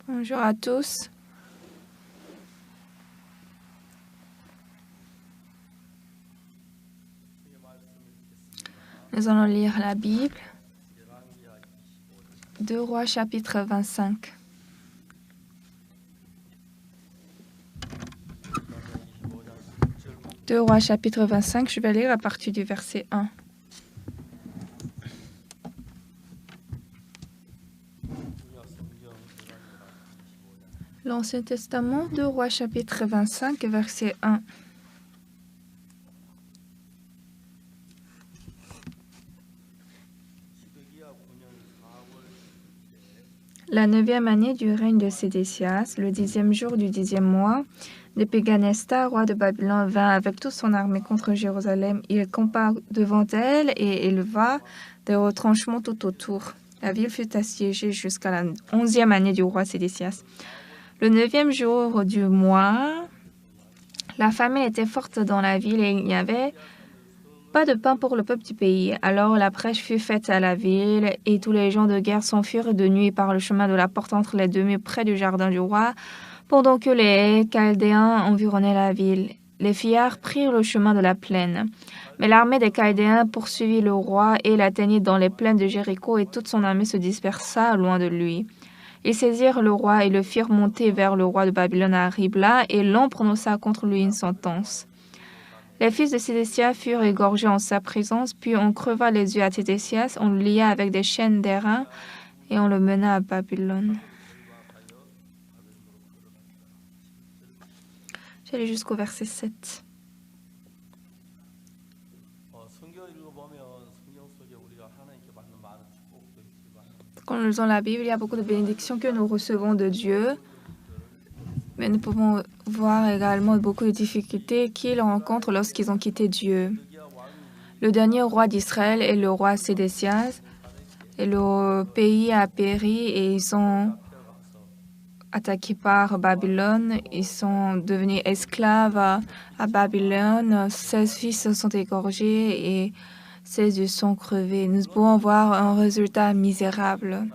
Bonjour à tous. Nous allons lire la Bible. 2 Rois chapitre 25. « 2 Rois chapitre 25, je vais lire à partir du verset 1. L'Ancien Testament, 2 Rois chapitre 25, verset 1. La 9e année du règne de Sédécias, le 10e jour du 10e mois, Nebuchadnezzar, roi de Babylone, vint avec toute son armée contre Jérusalem. Il campa devant elle et éleva des retranchements tout autour. La ville fut assiégée jusqu'à la 11e année du roi Sédécias. Le 9e jour du mois, la famine était forte dans la ville et il n'y avait pas de pain pour le peuple du pays. Alors la prêche fut faite à la ville et tous les gens de guerre s'enfuirent de nuit par le chemin de la porte entre les deux murs près du jardin du roi, pendant que les Chaldéens environnaient la ville. Les fillards prirent le chemin de la plaine. Mais l'armée des Chaldéens poursuivit le roi et l'atteignit dans les plaines de Jéricho et toute son armée se dispersa loin de lui. Ils saisirent le roi et le firent monter vers le roi de Babylone à Ribla et l'on prononça contre lui une sentence. Les fils de Sédécias furent égorgés en sa présence, puis on creva les yeux à Sédécias, on le lia avec des chaînes d'airain et on le mena à Babylone. J'allais jusqu'au verset 7. Quand nous lisons la Bible, il y a beaucoup de bénédictions que nous recevons de Dieu, mais nous pouvons voir également beaucoup de difficultés qu'ils rencontrent lorsqu'ils ont quitté Dieu. Le dernier roi d'Israël est le roi Sédécias, et le pays a péri et ils sont attaqués par Babylone. Ils sont devenus esclaves à Babylone. 16 fils sont égorgés et 16 yeux sont crevés. Nous pouvons voir un résultat misérable.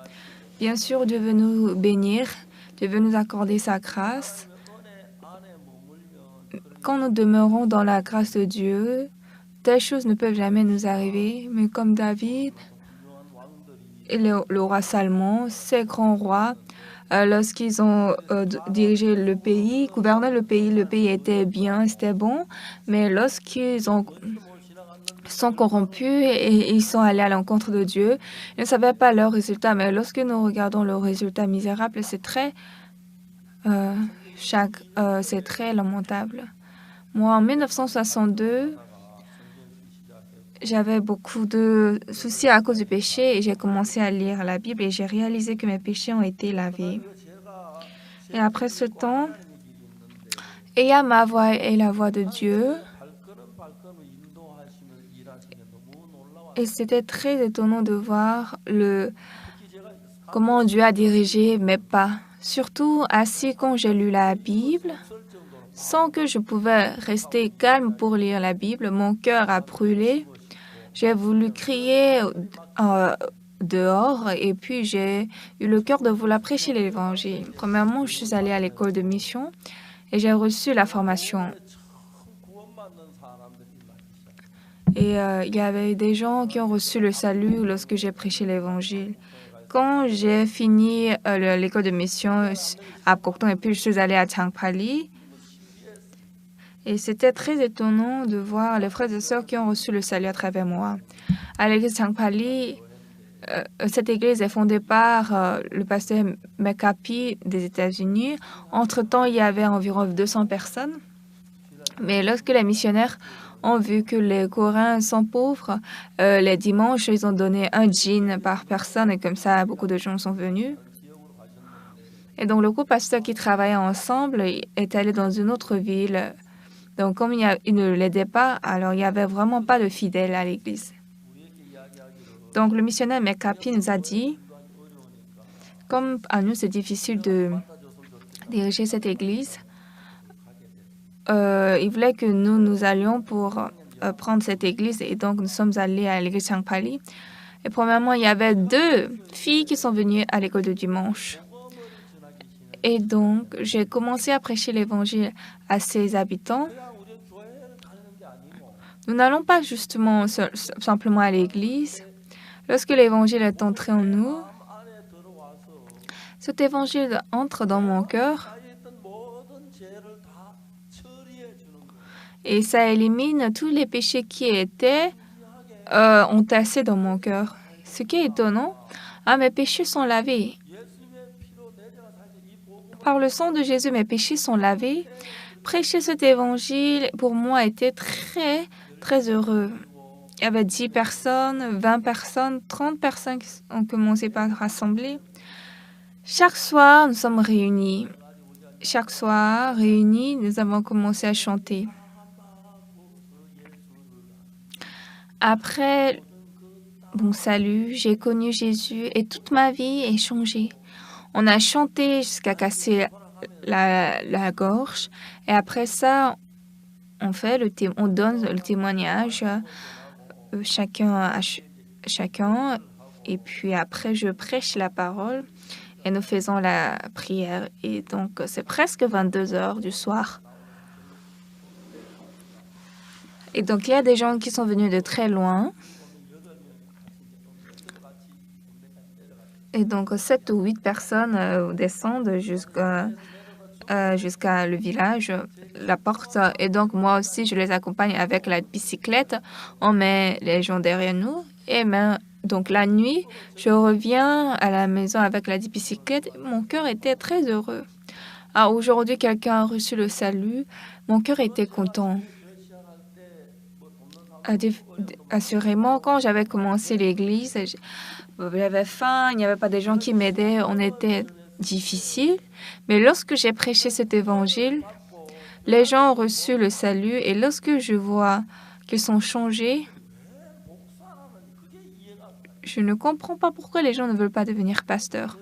Bien sûr, Dieu veut nous bénir. Dieu veut nous accorder sa grâce. Quand nous demeurons dans la grâce de Dieu, telles choses ne peuvent jamais nous arriver. Mais comme David et le roi Salomon, ces grands rois, lorsqu'ils ont dirigé le pays, gouverné le pays était bien, c'était bon. Mais lorsqu'ils sont corrompus et ils sont allés à l'encontre de Dieu, ils ne savaient pas leur résultat. Mais lorsque nous regardons le résultat misérable, c'est très lamentable. Moi, en 1962, j'avais beaucoup de soucis à cause du péché et j'ai commencé à lire la Bible et j'ai réalisé que mes péchés ont été lavés. Et après ce temps, ayant ma voix et la voix de Dieu, et c'était très étonnant de voir comment Dieu a dirigé mes pas. Surtout assis quand j'ai lu la Bible, sans que je pouvais rester calme pour lire la Bible, mon cœur a brûlé. J'ai voulu crier dehors et puis j'ai eu le cœur de vouloir prêcher l'Évangile. Premièrement, je suis allée à l'école de mission et j'ai reçu la formation. Et il y avait des gens qui ont reçu le salut lorsque j'ai prêché l'Évangile. Quand j'ai fini l'école de mission à Kokton et puis je suis allée à Changpali, et c'était très étonnant de voir les frères et sœurs qui ont reçu le salut à travers moi. À l'église Changpali, cette église est fondée par le pasteur McCappy des États-Unis. Entre-temps, il y avait environ 200 personnes. Mais lorsque les missionnaires ont vu que les Coréens sont pauvres, les dimanches, ils ont donné un jean par personne et comme ça, beaucoup de gens sont venus. Et donc, le co-pasteur qui travaillait ensemble est allé dans une autre ville. Donc, comme il ne l'aidait pas, alors il n'y avait vraiment pas de fidèles à l'église. Donc, le missionnaire McCappy nous a dit, comme à nous, c'est difficile de diriger cette église, il voulait que nous allions pour prendre cette église et donc nous sommes allés à l'église Changpali. Et premièrement, il y avait 2 filles qui sont venues à l'école de dimanche. Et donc, j'ai commencé à prêcher l'Évangile à ses habitants. Nous n'allons pas justement simplement à l'église. Lorsque l'Évangile est entré en nous, cet Évangile entre dans mon cœur et ça élimine tous les péchés qui étaient entassés dans mon cœur. Ce qui est étonnant, mes péchés sont lavés. Par le sang de Jésus, mes péchés sont lavés. Prêcher cet évangile, pour moi, était très, très heureux. Il y avait 10 personnes, 20 personnes, 30 personnes qui ont commencé par rassembler. Chaque soir, nous sommes réunis. Chaque soir, réunis, nous avons commencé à chanter. Après mon salut, j'ai connu Jésus et toute ma vie est changée. On a chanté jusqu'à casser la gorge. Et après ça, on donne le témoignage chacun à chacun. Et puis après, je prêche la parole et nous faisons la prière. Et donc, c'est presque 22 heures du soir. Et donc, il y a des gens qui sont venus de très loin. Et donc, 7 ou 8 personnes descendent jusqu'à le village, la porte. Et donc, moi aussi, je les accompagne avec la bicyclette. On met les gens derrière nous. Et donc, la nuit, je reviens à la maison avec la bicyclette. Mon cœur était très heureux. Aujourd'hui, quelqu'un a reçu le salut. Mon cœur était content. Assurément, quand j'avais commencé l'église, j'avais faim, il n'y avait pas des gens qui m'aidaient, on était difficile. Mais lorsque j'ai prêché cet évangile, les gens ont reçu le salut et lorsque je vois qu'ils sont changés, je ne comprends pas pourquoi les gens ne veulent pas devenir pasteurs.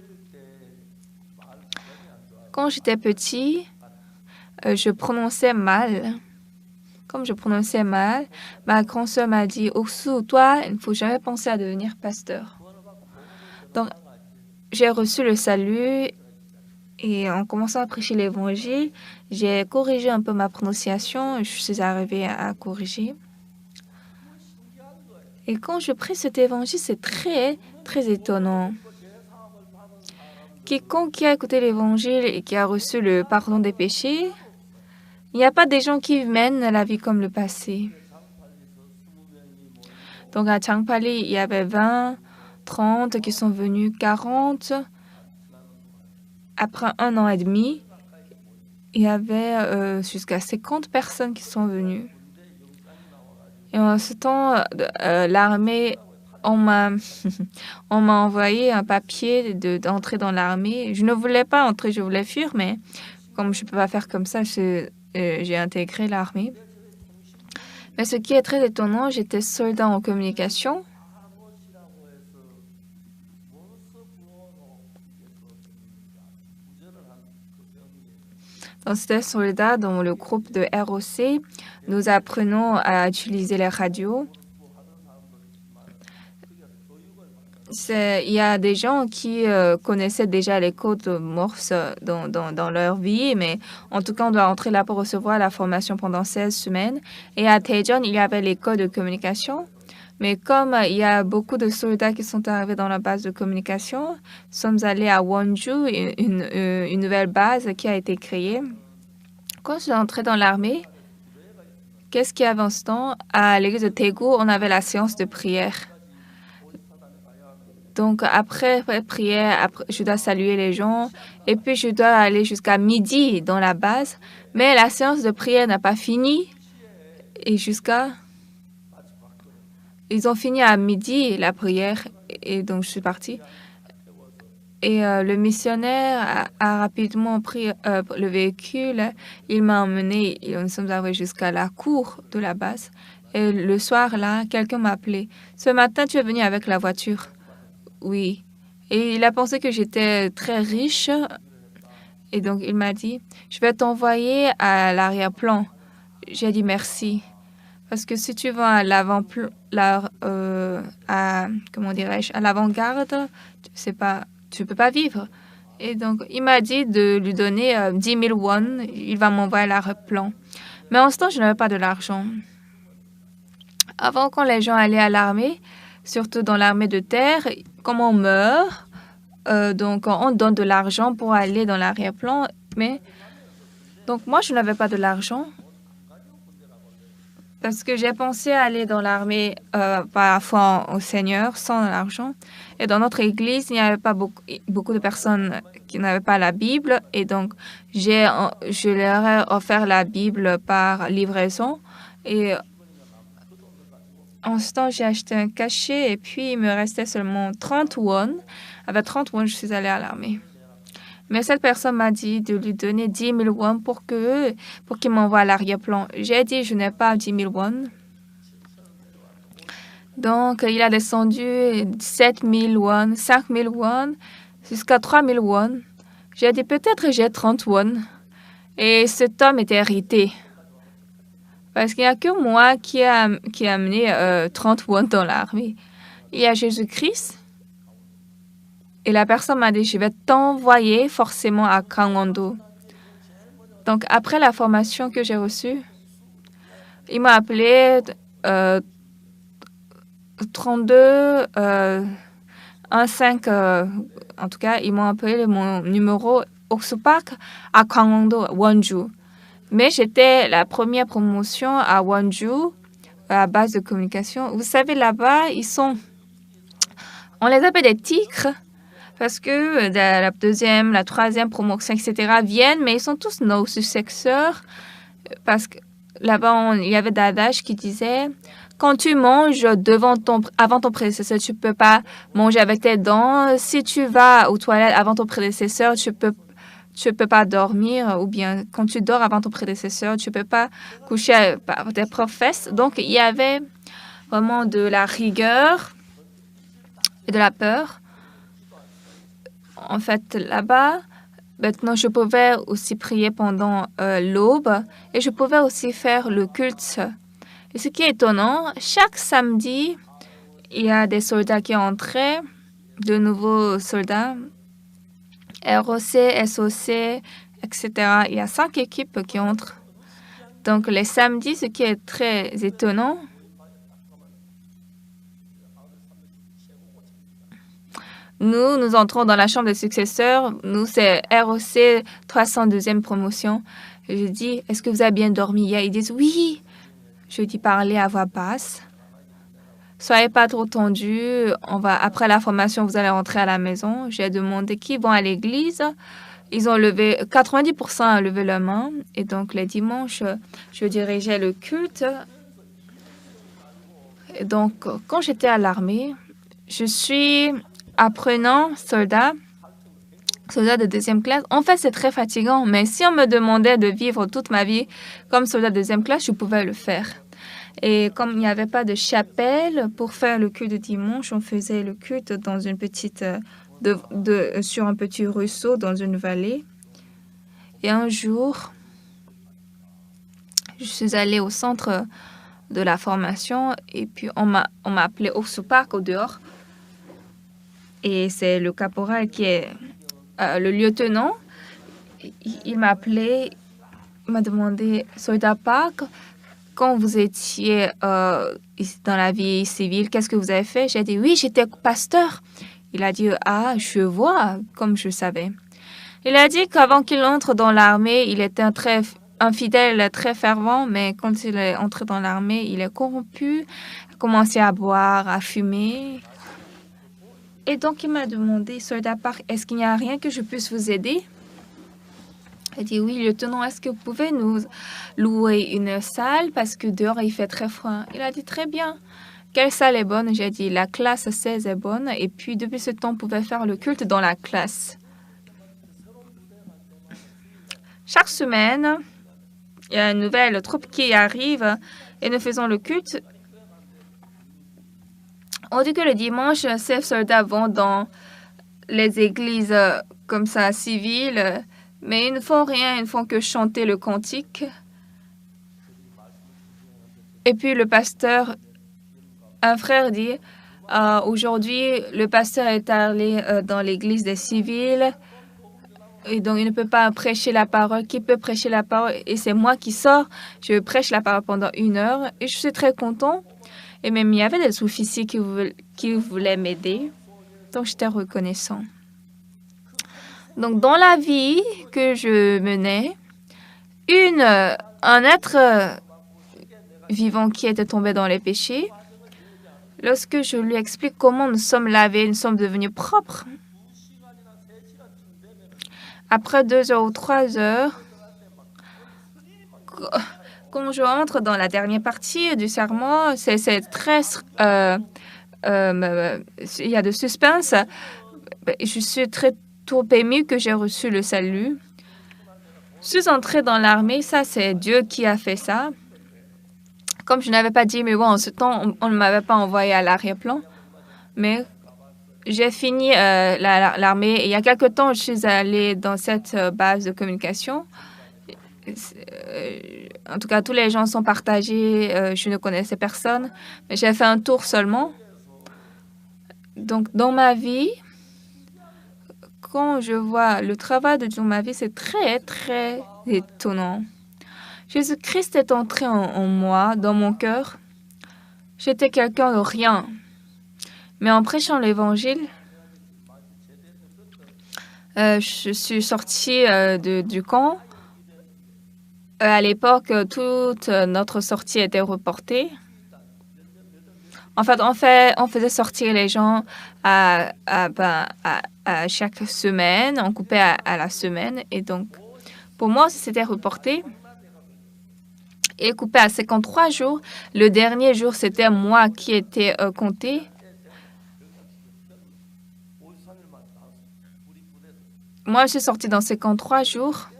Quand j'étais petit, je prononçais mal. Comme je prononçais mal, ma grand-sœur m'a dit « Oksu, toi, il ne faut jamais penser à devenir pasteur. » Donc, j'ai reçu le salut et en commençant à prêcher l'évangile, j'ai corrigé un peu ma prononciation. Je suis arrivée à corriger. Et quand je prie cet évangile, c'est très, très étonnant. Quiconque qui a écouté l'évangile et qui a reçu le pardon des péchés, il n'y a pas des gens qui mènent la vie comme le passé. Donc à Changpali, il y avait 20, 30 qui sont venus, 40. Après 1 an et demi, il y avait jusqu'à 50 personnes qui sont venues. Et en ce temps, l'armée, on m'a envoyé un papier d'entrer dans l'armée. Je ne voulais pas entrer, je voulais fuir, mais comme je ne peux pas faire comme ça, j'ai intégré l'armée. Mais ce qui est très étonnant, j'étais soldat en communication. Donc, c'était soldat dans le groupe de ROC. Nous apprenons à utiliser les radios. Il y a des gens qui connaissaient déjà les codes Morse dans leur vie, mais en tout cas, on doit entrer là pour recevoir la formation pendant 16 semaines. Et à Daejeon, il y avait les codes de communication. Mais comme il y a beaucoup de soldats qui sont arrivés dans la base de communication, nous sommes allés à Wonju, une nouvelle base qui a été créée. Quand je suis entrée dans l'armée, qu'est-ce qu'il y avait en ce temps? À l'église de Daegu, on avait la séance de prière. Donc, après prière, je dois saluer les gens et puis je dois aller jusqu'à midi dans la base. Mais la séance de prière n'a pas fini et ils ont fini à midi la prière et donc je suis partie. Et le missionnaire a rapidement pris le véhicule. Il m'a emmené et nous sommes arrivés jusqu'à la cour de la base. Et le soir, là, quelqu'un m'a appelé. Ce matin, tu es venu avec la voiture? Oui. Et il a pensé que j'étais très riche. Et donc, il m'a dit, je vais t'envoyer à l'arrière-plan. J'ai dit merci. Parce que si tu vas à comment dirais-je, à l'avant-garde, tu peux pas vivre. Et donc, il m'a dit de lui donner 10 000 won. Il va m'envoyer l'arrière-plan. Mais en ce temps, je n'avais pas de l'argent. Avant, quand les gens allaient à l'armée, surtout dans l'armée de terre, comme on meurt, donc on donne de l'argent pour aller dans l'arrière-plan. Mais donc, moi, je n'avais pas de l'argent parce que j'ai pensé aller dans l'armée par la foi au Seigneur sans l'argent. Et dans notre église, il n'y avait pas beaucoup de personnes qui n'avaient pas la Bible. Et donc, je leur ai offert la Bible par livraison. Et en ce temps, j'ai acheté un cachet et puis il me restait seulement 30 won. Avec 30 won, je suis allée à l'armée. Mais cette personne m'a dit de lui donner 10 000 won pour qu'il m'envoie à l'arrière-plan. J'ai dit, je n'ai pas 10 000 won. Donc, il a descendu 7 000 won, 5 000 won, jusqu'à 3 000 won. J'ai dit, peut-être j'ai 30 won. Et cet homme était irrité. Parce qu'il n'y a que moi qui a amené 30 won dans l'armée. Il y a Jésus-Christ. Et la personne m'a dit, je vais t'envoyer forcément à Gangwon-do. Donc, après la formation que j'ai reçue, il m'a appelé 32 15. En tout cas, ils m'ont appelé mon numéro Oksupak à Gangwon-do, Wonju. Mais j'étais la première promotion à Wonju, à la base de communication. Vous savez, là-bas, on les appelle des tigres. Parce que la deuxième, la troisième promotion, etc. viennent, mais ils sont tous nos successeurs. Parce que là-bas, il y avait d'adage qui disait, quand tu manges avant ton prédécesseur, tu ne peux pas manger avec tes dents. Si tu vas aux toilettes avant ton prédécesseur, tu peux pas dormir. Ou bien, quand tu dors avant ton prédécesseur, tu ne peux pas coucher avec tes propres fesses. Donc, il y avait vraiment de la rigueur et de la peur. En fait, là-bas, maintenant, je pouvais aussi prier pendant l'aube et je pouvais aussi faire le culte. Et ce qui est étonnant, chaque samedi, il y a des soldats qui entraient, de nouveaux soldats, ROC, SOC, etc. Il y a 5 équipes qui entrent. Donc, les samedis, ce qui est très étonnant, nous entrons dans la chambre des successeurs. Nous, c'est ROC 302e promotion. Je dis, est-ce que vous avez bien dormi hier? Ils disent, oui. Je dis, parlez à voix basse. Soyez pas trop tendus. Après la formation, vous allez rentrer à la maison. J'ai demandé qui vont à l'église. Ils ont 90% a levé la main. Et donc, les dimanches, je dirigeais le culte. Et donc, quand j'étais à l'armée, je suis apprenant soldat de deuxième classe. En fait, c'est très fatigant, mais si on me demandait de vivre toute ma vie comme soldat de deuxième classe, je pouvais le faire. Et comme il n'y avait pas de chapelle pour faire le culte de dimanche, on faisait le culte dans une petite, sur un petit ruisseau dans une vallée. Et un jour, je suis allée au centre de la formation et puis on m'a appelé au sous-parc au dehors. Et c'est le caporal qui est le lieutenant. Il m'a appelé, il m'a demandé, soldat Park, quand vous étiez dans la vie civile, qu'est-ce que vous avez fait? J'ai dit, oui, j'étais pasteur. Il a dit, ah, je vois, comme je savais. Il a dit qu'avant qu'il entre dans l'armée, il était un fidèle très fervent, mais quand il est entré dans l'armée, il est corrompu, a commencé à boire, à fumer. Et donc, il m'a demandé, soldat Park, est-ce qu'il n'y a rien que je puisse vous aider? Il a dit, oui, lieutenant, est-ce que vous pouvez nous louer une salle parce que dehors, il fait très froid? Il a dit, très bien. Quelle salle est bonne? J'ai dit, la classe 16 est bonne. Et puis, depuis ce temps, on pouvait faire le culte dans la classe. Chaque semaine, il y a une nouvelle troupe qui arrive et nous faisons le culte. On dit que le dimanche, ces soldats vont dans les églises comme ça, civiles, mais ils ne font rien, ils ne font que chanter le cantique. Et puis le pasteur, un frère dit, aujourd'hui, le pasteur est allé dans l'église des civils Et donc, il ne peut pas prêcher la parole. Qui peut prêcher la parole? Et c'est moi qui sors. Je prêche la parole pendant 1 heure et je suis très content. Et même, il y avait des officiers qui voulaient m'aider. Donc, j'étais reconnaissant. Donc, dans la vie que je menais, un être vivant qui était tombé dans les péchés, lorsque je lui explique comment nous sommes lavés, nous sommes devenus propres, après 2 heures ou 3 heures, quand je entre dans la dernière partie du sermon, c'est très... il y a de suspense. Je suis très trop émue que j'ai reçu le salut. Je suis entrée dans l'armée. Ça, c'est Dieu qui a fait ça. Comme je n'avais pas dit, mais bon, en ce temps, on ne m'avait pas envoyé à l'arrière-plan. Mais j'ai fini l'armée. Et il y a quelque temps, je suis allée dans cette base de communication. En tout cas, tous les gens sont partagés. Je ne connaissais personne. Mais j'ai fait un tour seulement. Donc, dans ma vie, quand je vois le travail de Dieu dans ma vie, c'est très, très étonnant. Jésus-Christ est entré en moi, dans mon cœur. J'étais quelqu'un de rien. Mais en prêchant l'Évangile, je suis sortie du camp. À l'époque, toute notre sortie était reportée. En fait, on faisait sortir les gens à chaque semaine. On coupait à la semaine. Et donc, pour moi, c'était reporté. Et coupé à 53 jours. Le dernier jour, c'était moi qui étais compté. Moi, je suis sortie dans 53 jours.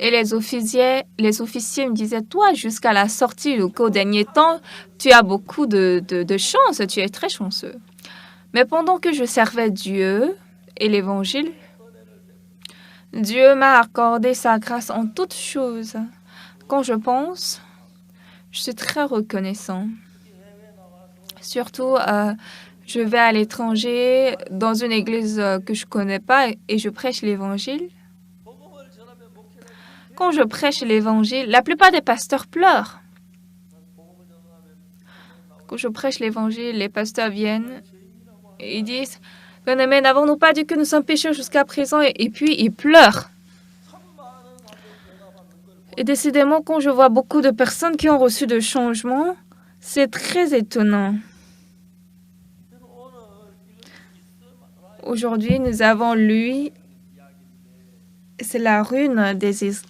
Et les officiers me disaient, toi, jusqu'à la sortie au dernier temps, tu as beaucoup de chance, tu es très chanceux. Mais pendant que je servais Dieu et l'Évangile, Dieu m'a accordé sa grâce en toutes choses. Quand je pense, je suis très reconnaissant. Surtout, je vais à l'étranger, dans une église que je ne connais pas, et je prêche l'Évangile. Quand je prêche l'Évangile, la plupart des pasteurs pleurent. Quand je prêche l'Évangile, les pasteurs viennent et ils disent « Bien-aimés, n'avons-nous pas dit que nous sommes pécheurs jusqu'à présent ?» Et puis, ils pleurent. Et décidément, quand je vois beaucoup de personnes qui ont reçu de changements, c'est très étonnant. Aujourd'hui, nous avons lu, c'est la rune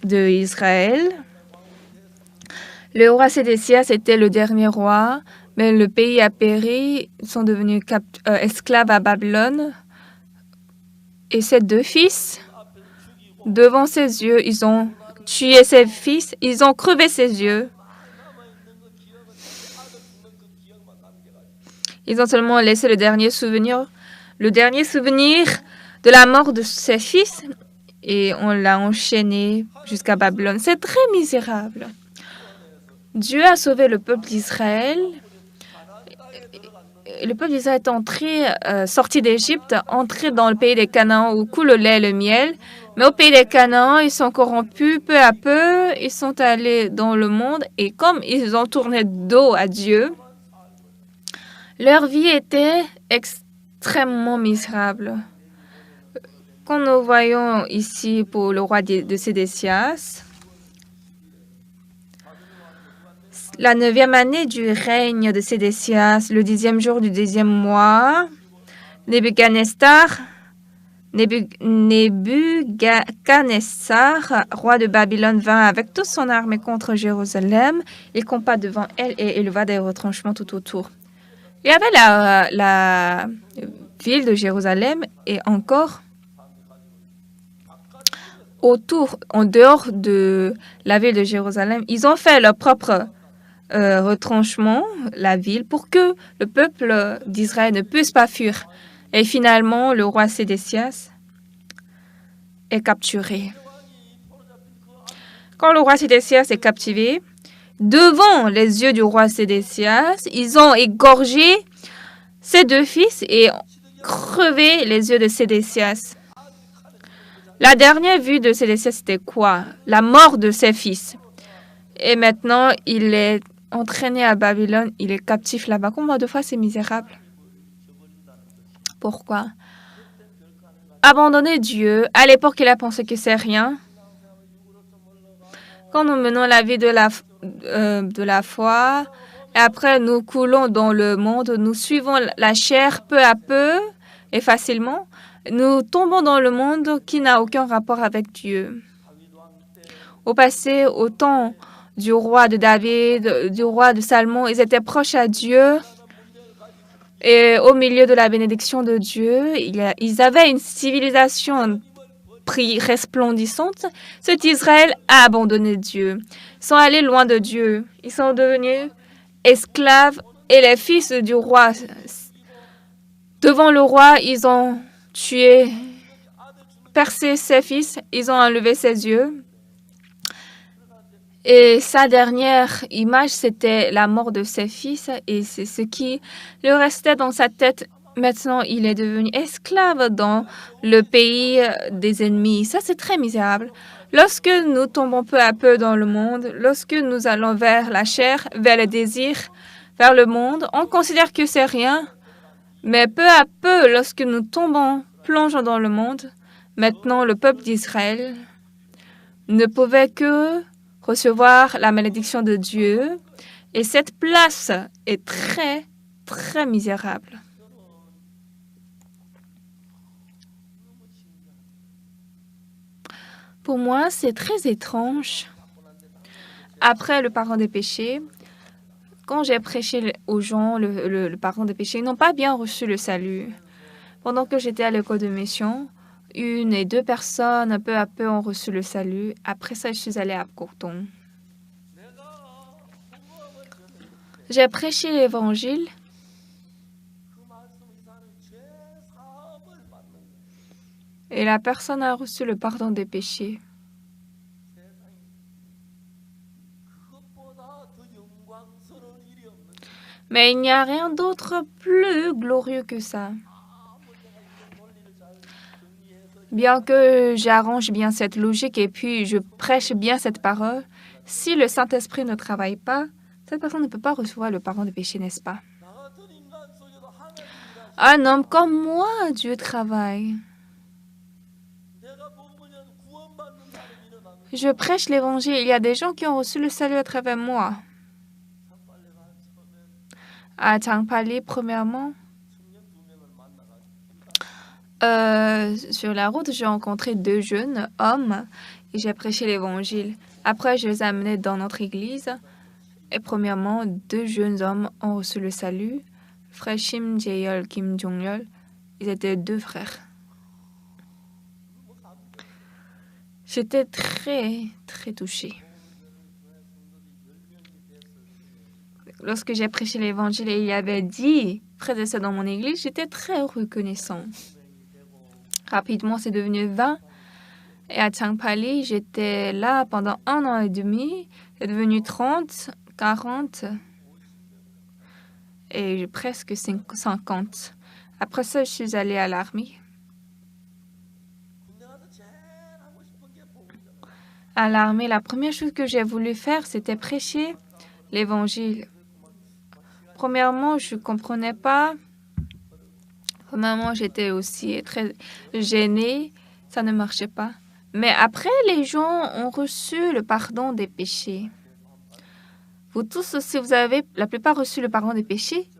d'Israël. Le roi Sédécias était le dernier roi, mais le pays a péri. Ils sont devenus esclaves à Babylone. Et ses 2 fils, devant ses yeux, ils ont tué ses fils, ils ont crevé ses yeux. Ils ont seulement laissé le dernier souvenir de la mort de ses fils, et on l'a enchaîné jusqu'à Babylone. C'est très misérable. Dieu a sauvé le peuple d'Israël. Le peuple d'Israël est sorti d'Égypte, entré dans le pays des Canaan où coule le lait et le miel. Mais au pays des Canaan, ils sont corrompus peu à peu. Ils sont allés dans le monde et comme ils ont tourné dos à Dieu, leur vie était extrêmement misérable. Quand nous voyons ici pour le roi de Sédécias, la 9e année du règne de Sédécias, le 10e jour du 10e mois, Nebuchadnezzar, roi de Babylone, vint avec toute son armée contre Jérusalem. Il campa devant elle et éleva des retranchements tout autour. Il y avait la ville de Jérusalem et encore autour, en dehors de la ville de Jérusalem, ils ont fait leur propre retranchement, la ville, pour que le peuple d'Israël ne puisse pas fuir. Et finalement, le roi Sédécias est capturé. Quand le roi Sédécias est captivé, devant les yeux du roi Sédécias, ils ont égorgé ses 2 fils et crevé les yeux de Sédécias. La dernière vue de Sédécias, c'était quoi? La mort de ses fils. Et maintenant, il est entraîné à Babylone. Il est captif là-bas. Combien de fois c'est misérable? Pourquoi? Abandonner Dieu. À l'époque, il a pensé que c'est rien. Quand nous menons la vie de la foi, et après nous coulons dans le monde, nous suivons la chair peu à peu et facilement, nous tombons dans le monde qui n'a aucun rapport avec Dieu. Au passé, au temps du roi de David, du roi de Salomon, ils étaient proches à Dieu. Et au milieu de la bénédiction de Dieu, ils avaient une civilisation resplendissante. Cet Israël a abandonné Dieu. Ils sont allés loin de Dieu. Ils sont devenus esclaves et les fils du roi. Devant le roi, ils ont tué, percé ses fils. Ils ont enlevé ses yeux. Et sa dernière image, c'était la mort de ses fils. Et c'est ce qui lui restait dans sa tête. Maintenant, il est devenu esclave dans le pays des ennemis. Ça, c'est très misérable. Lorsque nous tombons peu à peu dans le monde, lorsque nous allons vers la chair, vers les désirs, vers le monde, on considère que c'est rien. Mais peu à peu, lorsque nous plongeons dans le monde, maintenant, le peuple d'Israël ne pouvait que recevoir la malédiction de Dieu. Et cette place est très, très misérable. Pour moi, c'est très étrange. Après le pardon des péchés, quand j'ai prêché aux gens le pardon des péchés, ils n'ont pas bien reçu le salut. Pendant que j'étais à l'école de mission, 1 et 2 personnes, peu à peu, ont reçu le salut. Après ça, je suis allée à Courton. J'ai prêché l'Évangile. Et la personne a reçu le pardon des péchés. Mais il n'y a rien d'autre plus glorieux que ça. Bien que j'arrange bien cette logique et puis je prêche bien cette parole, si le Saint-Esprit ne travaille pas, cette personne ne peut pas recevoir le pardon des péchés, n'est-ce pas? Un homme comme moi, Dieu travaille. Je prêche l'Évangile. Il y a des gens qui ont reçu le salut à travers moi. À Changpali, premièrement, sur la route, j'ai rencontré 2 jeunes hommes et j'ai prêché l'Évangile. Après, je les ai amenés dans notre église. Et premièrement, 2 jeunes hommes ont reçu le salut. Frère Shim Jae-yeol, Kim Jong-yeol. Ils étaient 2 frères. J'étais très, très touchée. Lorsque j'ai prêché l'Évangile et il y avait 10 frères et sœurs dans mon église, j'étais très reconnaissant. Rapidement, c'est devenu 20. Et à Changpali, j'étais là pendant 1 an et demi. C'est devenu 30, 40 et presque 50. Après ça, je suis allée à l'armée. À l'armée, la première chose que j'ai voulu faire, c'était prêcher l'Évangile. Premièrement, je ne comprenais pas. Premièrement, j'étais aussi très gênée. Ça ne marchait pas. Mais après, les gens ont reçu le pardon des péchés. Vous tous aussi, vous avez la plupart reçu le pardon des péchés.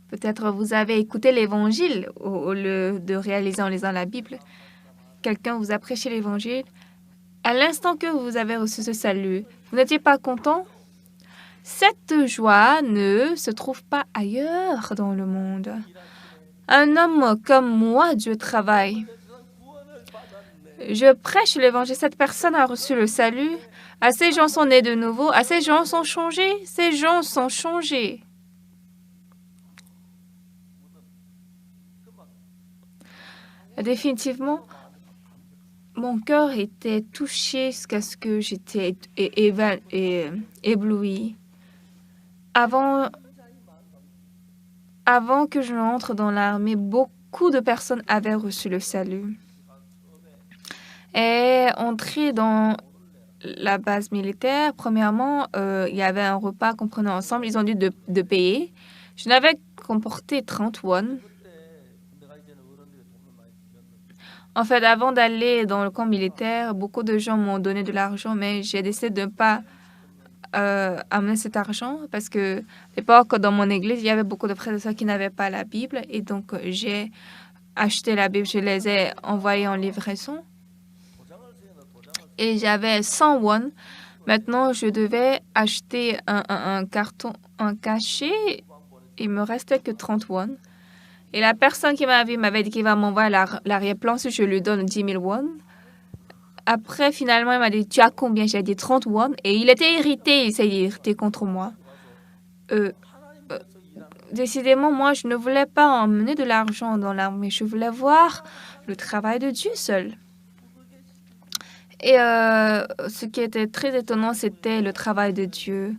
Peut-être vous avez écouté l'Évangile au lieu de réaliser en lisant la Bible. Quelqu'un vous a prêché l'Évangile. À l'instant que vous avez reçu ce salut, vous n'étiez pas content? Cette joie ne se trouve pas ailleurs dans le monde. Un homme comme moi, Dieu travaille. Je prêche l'Évangile. Cette personne a reçu le salut. Ces gens sont nés de nouveau. Ces gens sont changés. Ces gens sont changés. Définitivement, mon cœur était touché jusqu'à ce que j'étais ébloui. Avant que je n'entre dans l'armée, beaucoup de personnes avaient reçu le salut. Et entré dans la base militaire, premièrement, il y avait un repas qu'on prenait ensemble. Ils ont dû de payer. Je n'avais comporté 30 won. En fait, avant d'aller dans le camp militaire, beaucoup de gens m'ont donné de l'argent, mais j'ai décidé de ne pas amener cet argent parce que à l'époque, dans mon église, il y avait beaucoup de frères et sœurs qui n'avaient pas la Bible. Et donc, j'ai acheté la Bible, je les ai envoyés en livraison. Et j'avais 100 won. Maintenant, je devais acheter un carton, un cachet. Il me restait que 30 won. Et la personne qui m'avait dit qu'il va m'envoyer l'arrière-plan si je lui donne 10 000 won. Après, finalement, il m'a dit, tu as combien? J'ai dit 30 won. Et il était irrité, il s'est irrité contre moi. Décidément, moi, je ne voulais pas emmener de l'argent dans l'armée. Je voulais voir le travail de Dieu seul. Et ce qui était très étonnant, c'était le travail de Dieu.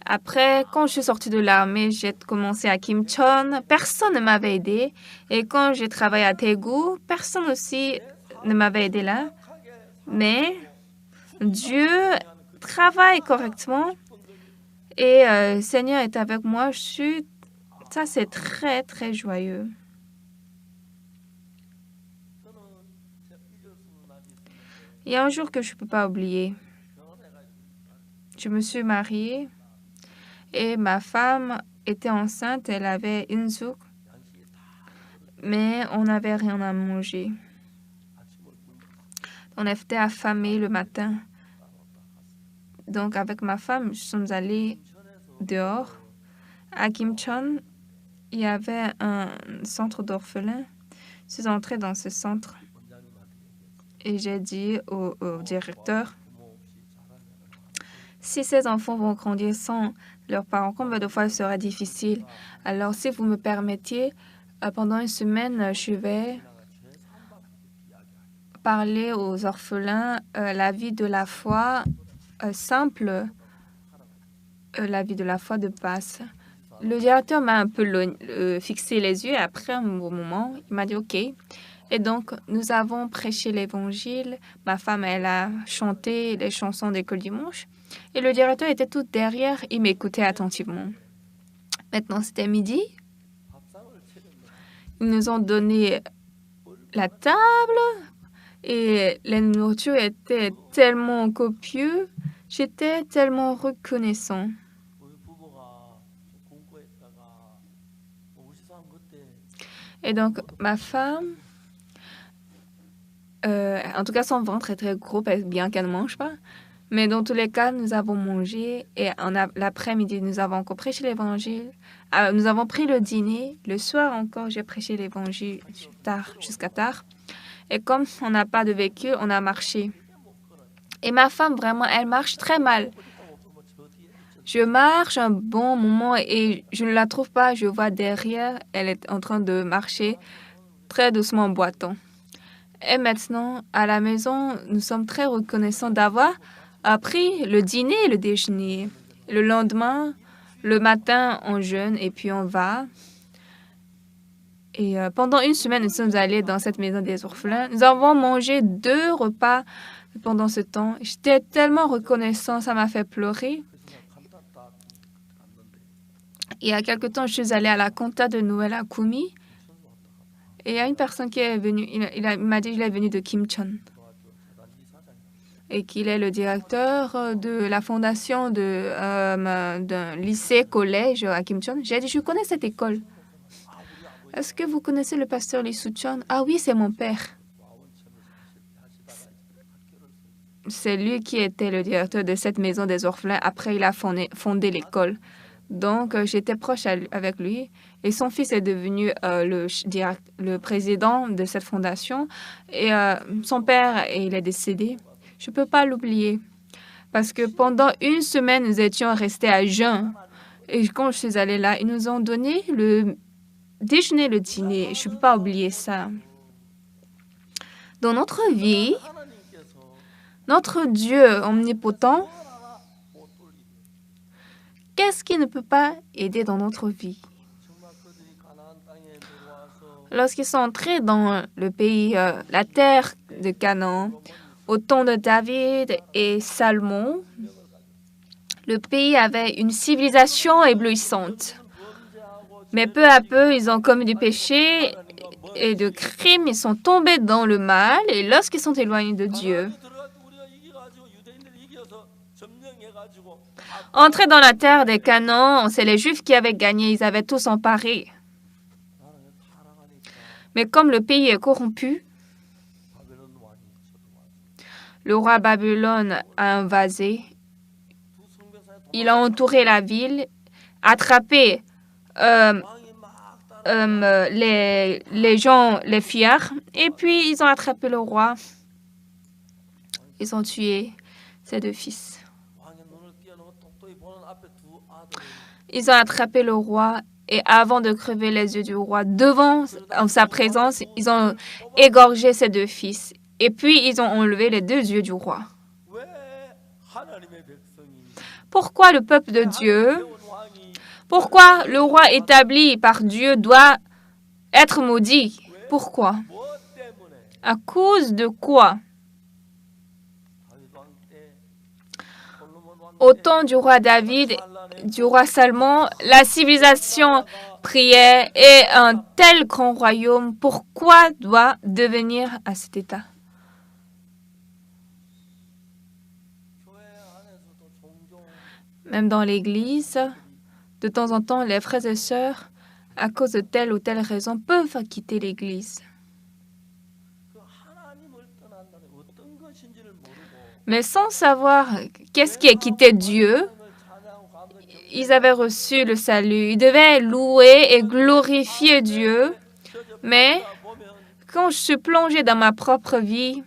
Après, quand je suis sortie de l'armée, j'ai commencé à Kimcheon. Personne ne m'avait aidé. Et quand j'ai travaillé à Daegu, personne aussi ne m'avait aidé là. Mais Dieu travaille correctement et le Seigneur est avec moi. Ça, c'est très, très joyeux. Il y a un jour que je ne peux pas oublier. Je me suis mariée et ma femme était enceinte. Elle avait une zouk, mais on n'avait rien à manger. On était affamés le matin. Donc, avec ma femme, nous sommes allés dehors. À Kimcheon, il y avait un centre d'orphelins. Je suis entrée dans ce centre et j'ai dit au directeur, si ces enfants vont grandir sans leurs parents, combien de fois il sera difficile? Alors, si vous me permettiez, pendant une semaine, je vais parler aux orphelins la vie de la foi simple, la vie de la foi de base. Le directeur m'a un peu fixé les yeux et après un bon moment, il m'a dit OK. Et donc, nous avons prêché l'Évangile. Ma femme, elle a chanté les chansons d'école dimanche. Et le directeur était tout derrière. Il m'écoutait attentivement. Maintenant, c'était midi. Ils nous ont donné la table et la nourriture était tellement copieuse. J'étais tellement reconnaissant. Et donc, ma femme, en tout cas, son ventre est très gros, bien qu'elle ne mange pas. Mais dans tous les cas, nous avons mangé et l'après-midi, nous avons encore prêché l'Évangile. Nous avons pris le dîner. Le soir encore, j'ai prêché l'Évangile jusqu'à tard. Et comme on n'a pas de véhicule, on a marché. Et ma femme, vraiment, elle marche très mal. Je marche un bon moment et je ne la trouve pas. Je vois derrière, elle est en train de marcher très doucement en boitant. Et maintenant, à la maison, nous sommes très reconnaissants d'avoir pris le dîner et le déjeuner. Le lendemain, le matin, on jeûne et puis on va. Et pendant une semaine, nous sommes allés dans cette maison des orphelins. Nous avons mangé 2 repas pendant ce temps. J'étais tellement reconnaissant, ça m'a fait pleurer. Il y a quelque temps, je suis allée à la compta de Noël à Kumi. Et il y a une personne qui est venue, il m'a dit qu'il est venu de Kimcheon et qu'il est le directeur de la fondation d'un lycée-collège à Kimcheon. J'ai dit, je connais cette école. Est-ce que vous connaissez le pasteur Lee Soo-chun? Ah oui, c'est mon père. C'est lui qui était le directeur de cette maison des orphelins. Après, il a fondé l'école. Donc, j'étais proche avec lui. Et son fils est devenu le président de cette fondation. Et son père, il est décédé. Je ne peux pas l'oublier. Parce que pendant une semaine, nous étions restés à jeun. Et quand je suis allée là, ils nous ont donné le déjeuner, le dîner. Je ne peux pas oublier ça. Dans notre vie, notre Dieu omnipotent, qu'est-ce qui ne peut pas aider dans notre vie? Lorsqu'ils sont entrés dans le pays, la terre de Canaan, au temps de David et Salomon, le pays avait une civilisation éblouissante. Mais peu à peu, ils ont commis du péché et de crimes. Ils sont tombés dans le mal et lorsqu'ils sont éloignés de Dieu, entrés dans la terre des Canaan, c'est les Juifs qui avaient gagné. Ils avaient tous emparé. Mais comme le pays est corrompu, le roi Babylone a invasé. Il a entouré la ville, attrapé les gens, les fiers, et puis ils ont attrapé le roi. Ils ont tué ses deux fils. Ils ont attrapé le roi et avant de crever les yeux du roi, devant en sa présence, ils ont égorgé ses deux fils. Et puis, ils ont enlevé les deux yeux du roi. Pourquoi le peuple de Dieu, pourquoi le roi établi par Dieu doit être maudit? Pourquoi? À cause de quoi? Au temps du roi David, du roi Salomon, la civilisation priait et un tel grand royaume, pourquoi doit devenir à cet état? Même dans l'Église, de temps en temps, les frères et sœurs, à cause de telle ou telle raison, peuvent quitter l'Église. Mais sans savoir qu'est-ce qui a quitté Dieu, ils avaient reçu le salut. Ils devaient louer et glorifier Dieu. Mais quand je suis plongée dans ma propre vie,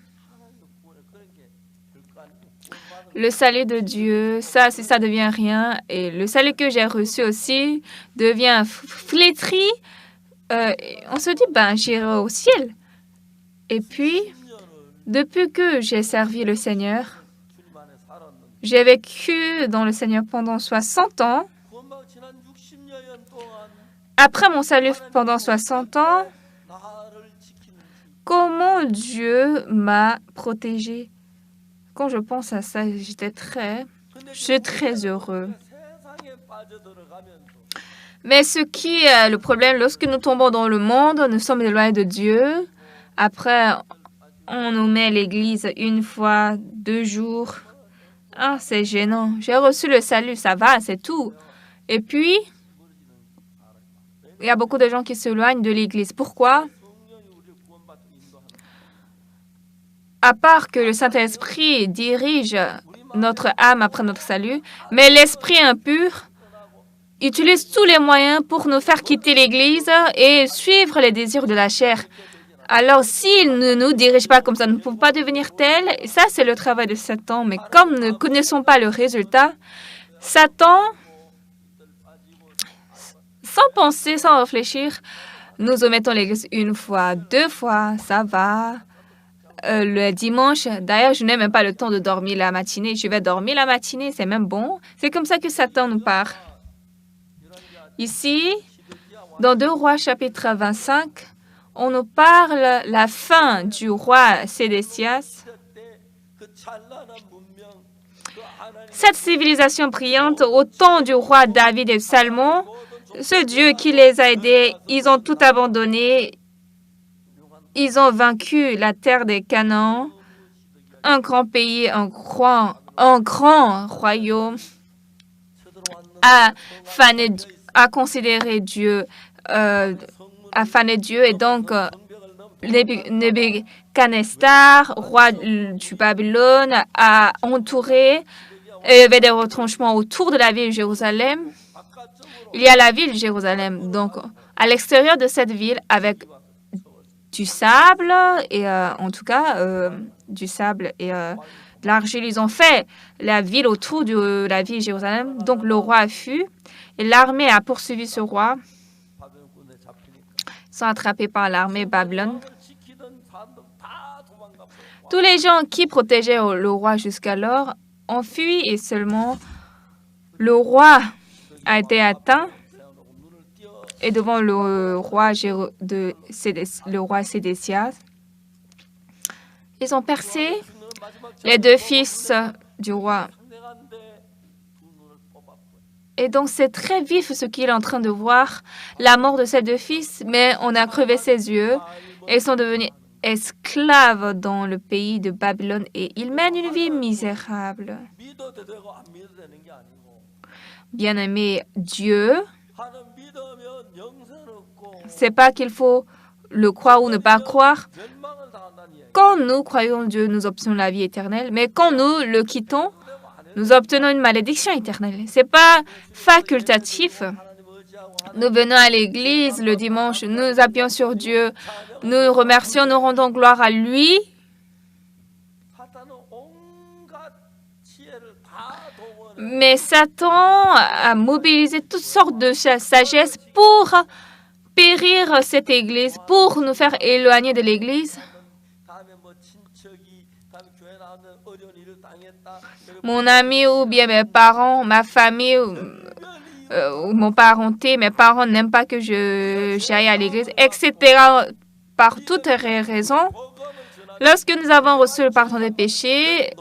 le salut de Dieu, ça devient rien. Et le salut que j'ai reçu aussi devient flétri. On se dit, j'irai au ciel. Et puis, depuis que j'ai servi le Seigneur, j'ai vécu dans le Seigneur pendant 60 ans. Après mon salut pendant 60 ans, comment Dieu m'a protégée? Quand je pense à ça, je suis très heureux. Mais ce qui est le problème, lorsque nous tombons dans le monde, nous sommes éloignés de Dieu. Après, on nous met à l'église une fois, 2 jours. Ah, c'est gênant. J'ai reçu le salut, ça va, c'est tout. Et puis, il y a beaucoup de gens qui s'éloignent de l'église. Pourquoi? À part que le Saint-Esprit dirige notre âme après notre salut, mais l'esprit impur utilise tous les moyens pour nous faire quitter l'Église et suivre les désirs de la chair. Alors, s'il ne nous dirige pas comme ça, nous ne pouvons pas devenir tels. Et ça, c'est le travail de Satan. Mais comme nous ne connaissons pas le résultat, Satan, sans penser, sans réfléchir, nous omettons l'Église 1 fois, 2 fois, ça va. Le dimanche, d'ailleurs, je n'ai même pas le temps de dormir la matinée. Je vais dormir la matinée, c'est même bon. C'est comme ça que Satan nous parle. Ici, dans 2 Rois chapitre 25, on nous parle la fin du roi Sédécias. Cette civilisation brillante au temps du roi David et Salomon, ce Dieu qui les a aidés, ils ont tout abandonné. Ils ont vaincu la terre des Canaan, un grand pays, un grand royaume, a considéré Dieu, a fané Dieu, et donc Nebuchadnezzar, roi du Babylone, a entouré, et il y avait des retranchements autour de la ville de Jérusalem. Il y a la ville de Jérusalem, donc à l'extérieur de cette ville, avec du sable et en tout cas du sable et de l'argile. Ils ont fait la ville autour de la ville de Jérusalem. Donc le roi a fui et l'armée a poursuivi ce roi. Ils sont attrapés par l'armée Babylone. Tous les gens qui protégeaient le roi jusqu'alors ont fui et seulement le roi a été atteint et devant le roi Sédécias. Ils ont percé les deux fils du roi. Et donc, c'est très vif ce qu'il est en train de voir, la mort de ses deux fils, mais on a crevé ses yeux et ils sont devenus esclaves dans le pays de Babylone et ils mènent une vie misérable. Bien-aimé, Dieu, c'est pas qu'il faut le croire ou ne pas croire. Quand nous croyons en Dieu, nous obtenons la vie éternelle, mais quand nous le quittons, nous obtenons une malédiction éternelle. C'est pas facultatif. Nous venons à l'église le dimanche, nous appuyons sur Dieu, nous remercions, nous rendons gloire à lui. Mais Satan a mobilisé toutes sortes de sagesse pour périr cette église, pour nous faire éloigner de l'église. Mon ami ou bien mes parents, ma famille ou mon parenté, mes parents n'aiment pas que j'aille à l'église, etc. Par toutes les raisons. Lorsque nous avons reçu le pardon des péchés,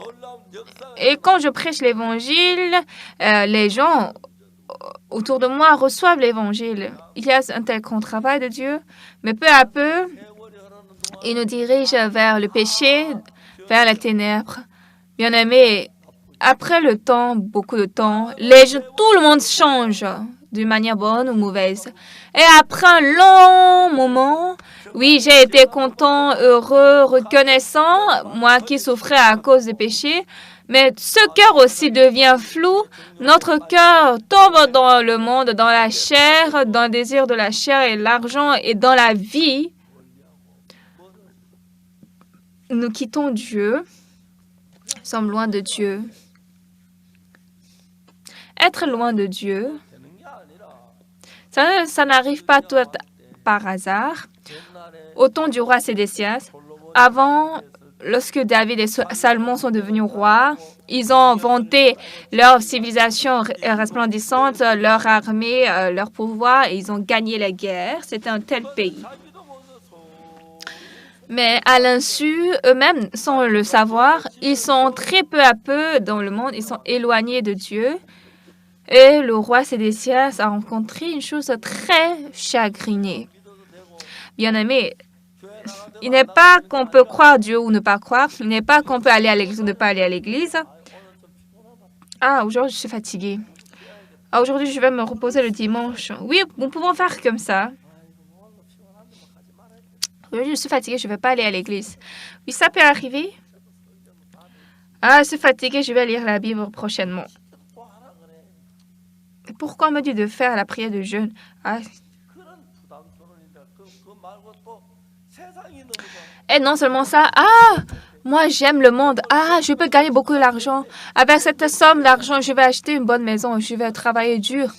et quand je prêche l'évangile, les gens autour de moi reçoivent l'évangile. Il y a un tel grand travail de Dieu, mais peu à peu, il nous dirige vers le péché, vers les ténèbres. Bien-aimés, après le temps, beaucoup de temps, tout le monde change d'une manière bonne ou mauvaise. Et après un long moment, oui, j'ai été content, heureux, reconnaissant, moi qui souffrais à cause des péchés, mais ce cœur aussi devient flou. Notre cœur tombe dans le monde, dans la chair, dans le désir de la chair et l'argent et dans la vie. Nous quittons Dieu, nous sommes loin de Dieu. Être loin de Dieu, ça n'arrive pas tout par hasard. Au temps du roi Sédécias, avant, lorsque David et Salomon sont devenus rois, ils ont vanté leur civilisation resplendissante, leur armée, leur pouvoir, et ils ont gagné la guerre. C'était un tel pays. Mais à l'insu, eux-mêmes, sans le savoir, ils sont très peu à peu dans le monde, ils sont éloignés de Dieu. Et le roi Sédécias a rencontré une chose très chagrinée. Bien-aimé, il n'est pas qu'on peut croire Dieu ou ne pas croire. Il n'est pas qu'on peut aller à l'église ou ne pas aller à l'église. Ah, aujourd'hui, je suis fatiguée. Ah, aujourd'hui, je vais me reposer le dimanche. Oui, nous pouvons faire comme ça. Aujourd'hui, je suis fatiguée, je ne vais pas aller à l'église. Oui, ça peut arriver. Ah, je suis fatiguée, je vais lire la Bible prochainement. Pourquoi on me dit de faire la prière de jeûne? Ah. Et non seulement ça, moi j'aime le monde, je peux gagner beaucoup d'argent. Avec cette somme d'argent, je vais acheter une bonne maison, je vais travailler dur.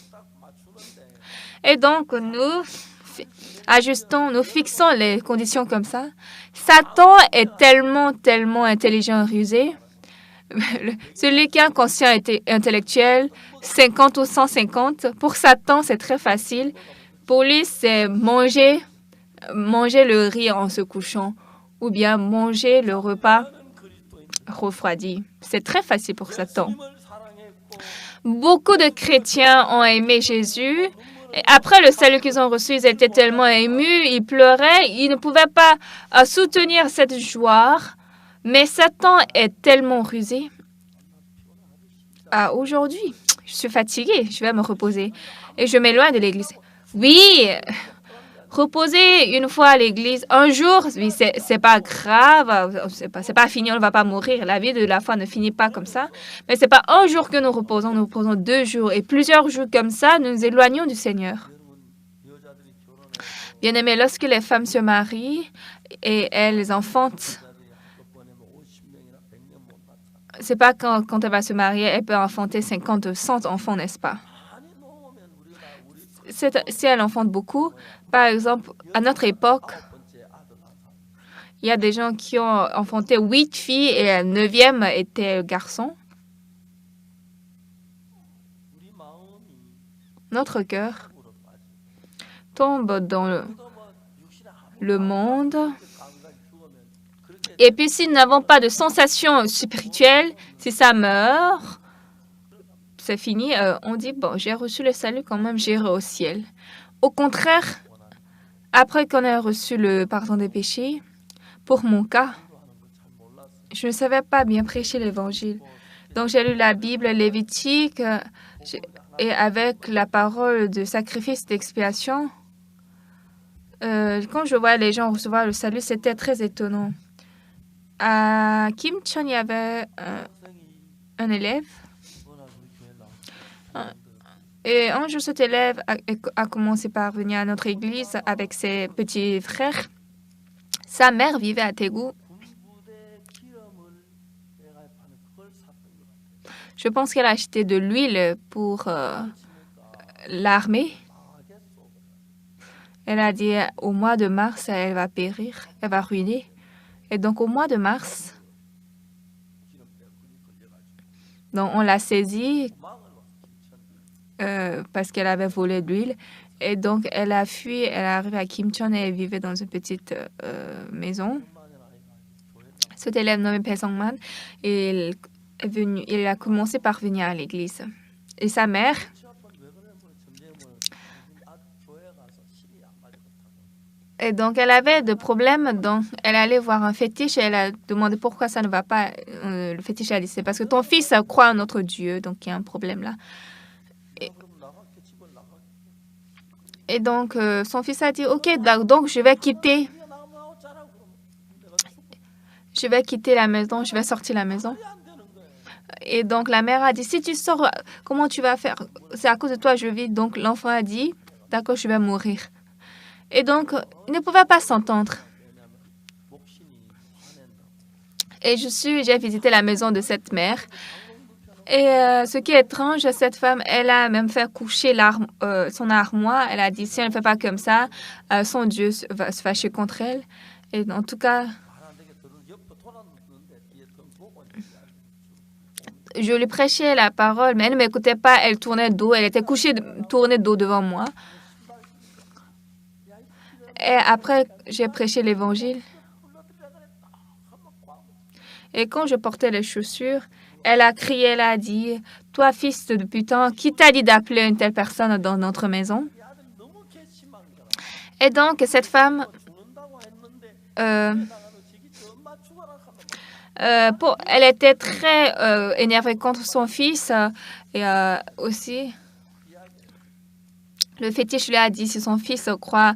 Et donc, nous ajustons, nous fixons les conditions comme ça. Satan est tellement intelligent et rusé. Celui qui est inconscient et intellectuel, 50 ou 150, pour Satan, c'est très facile. Pour lui, c'est manger le riz en se couchant ou bien manger le repas refroidi. C'est très facile pour Satan. Beaucoup de chrétiens ont aimé Jésus. Et après le salut qu'ils ont reçu, ils étaient tellement émus, ils pleuraient, ils ne pouvaient pas soutenir cette joie. Mais Satan est tellement rusé. Aujourd'hui, je suis fatiguée, je vais me reposer. Et je m'éloigne de l'église. Oui, reposer une fois à l'église, un jour, oui, c'est pas grave, c'est pas fini, on ne va pas mourir. La vie de la foi ne finit pas comme ça. Mais c'est pas un jour que nous reposons 2 jours. Et plusieurs jours comme ça, nous nous éloignons du Seigneur. Bien-aimés, lorsque les femmes se marient et elles enfantent, c'est pas quand elle va se marier, elle peut enfanter 50, 100 enfants, n'est-ce pas? Si elle enfante beaucoup, par exemple, à notre époque, il y a des gens qui ont enfanté 8 filles et la 9e était garçon. Notre cœur tombe dans le monde. Et puis, si nous n'avons pas de sensation spirituelle, si ça meurt, c'est fini. On dit, bon, j'ai reçu le salut quand même, j'irai au ciel. Au contraire, après qu'on ait reçu le pardon des péchés, pour mon cas, je ne savais pas bien prêcher l'Évangile. Donc, j'ai lu la Bible, Lévitique, et avec la parole de sacrifice d'expiation, quand je voyais les gens recevoir le salut, c'était très étonnant. À Kimcheon, il y avait un élève. Et un jour, cet élève a commencé par venir à notre église avec ses petits frères. Sa mère vivait à Daegu. Je pense qu'elle a acheté de l'huile pour l'armée. Elle a dit au mois de mars, elle va périr, elle va ruiner. Et donc au mois de mars, donc on l'a saisie parce qu'elle avait volé de l'huile. Et donc elle a fui, elle est arrivée à Kimcheon et elle vivait dans une petite maison. Cet élève nommé Pae Sung-man, il a commencé par venir à l'église. Et sa mère, et donc elle avait des problèmes, donc elle allait voir un fétiche et elle a demandé pourquoi ça ne va pas. Le fétiche a dit, c'est parce que ton fils croit en notre Dieu, donc il y a un problème là. Et donc son fils a dit, ok, donc je vais quitter la maison, je vais sortir la maison. Et donc la mère a dit, si tu sors, comment tu vas faire? C'est à cause de toi je vis. Donc l'enfant a dit, d'accord, je vais mourir. Et donc, ils ne pouvaient pas s'entendre. Et j'ai visité la maison de cette mère. Et ce qui est étrange, cette femme, elle a même fait coucher son armoire. Elle a dit, si elle ne fait pas comme ça, son Dieu va se fâcher contre elle. Et en tout cas, je lui prêchais la parole, mais elle ne m'écoutait pas. Elle tournait de dos. Elle était couchée, tournée de dos devant moi. Et après, j'ai prêché l'Évangile. Et quand je portais les chaussures, elle a crié, elle a dit, « Toi, fils de putain, qui t'a dit d'appeler une telle personne dans notre maison? » Et donc, cette femme, elle était très énervée contre son fils. Et aussi, le fétiche lui a dit, si son fils croit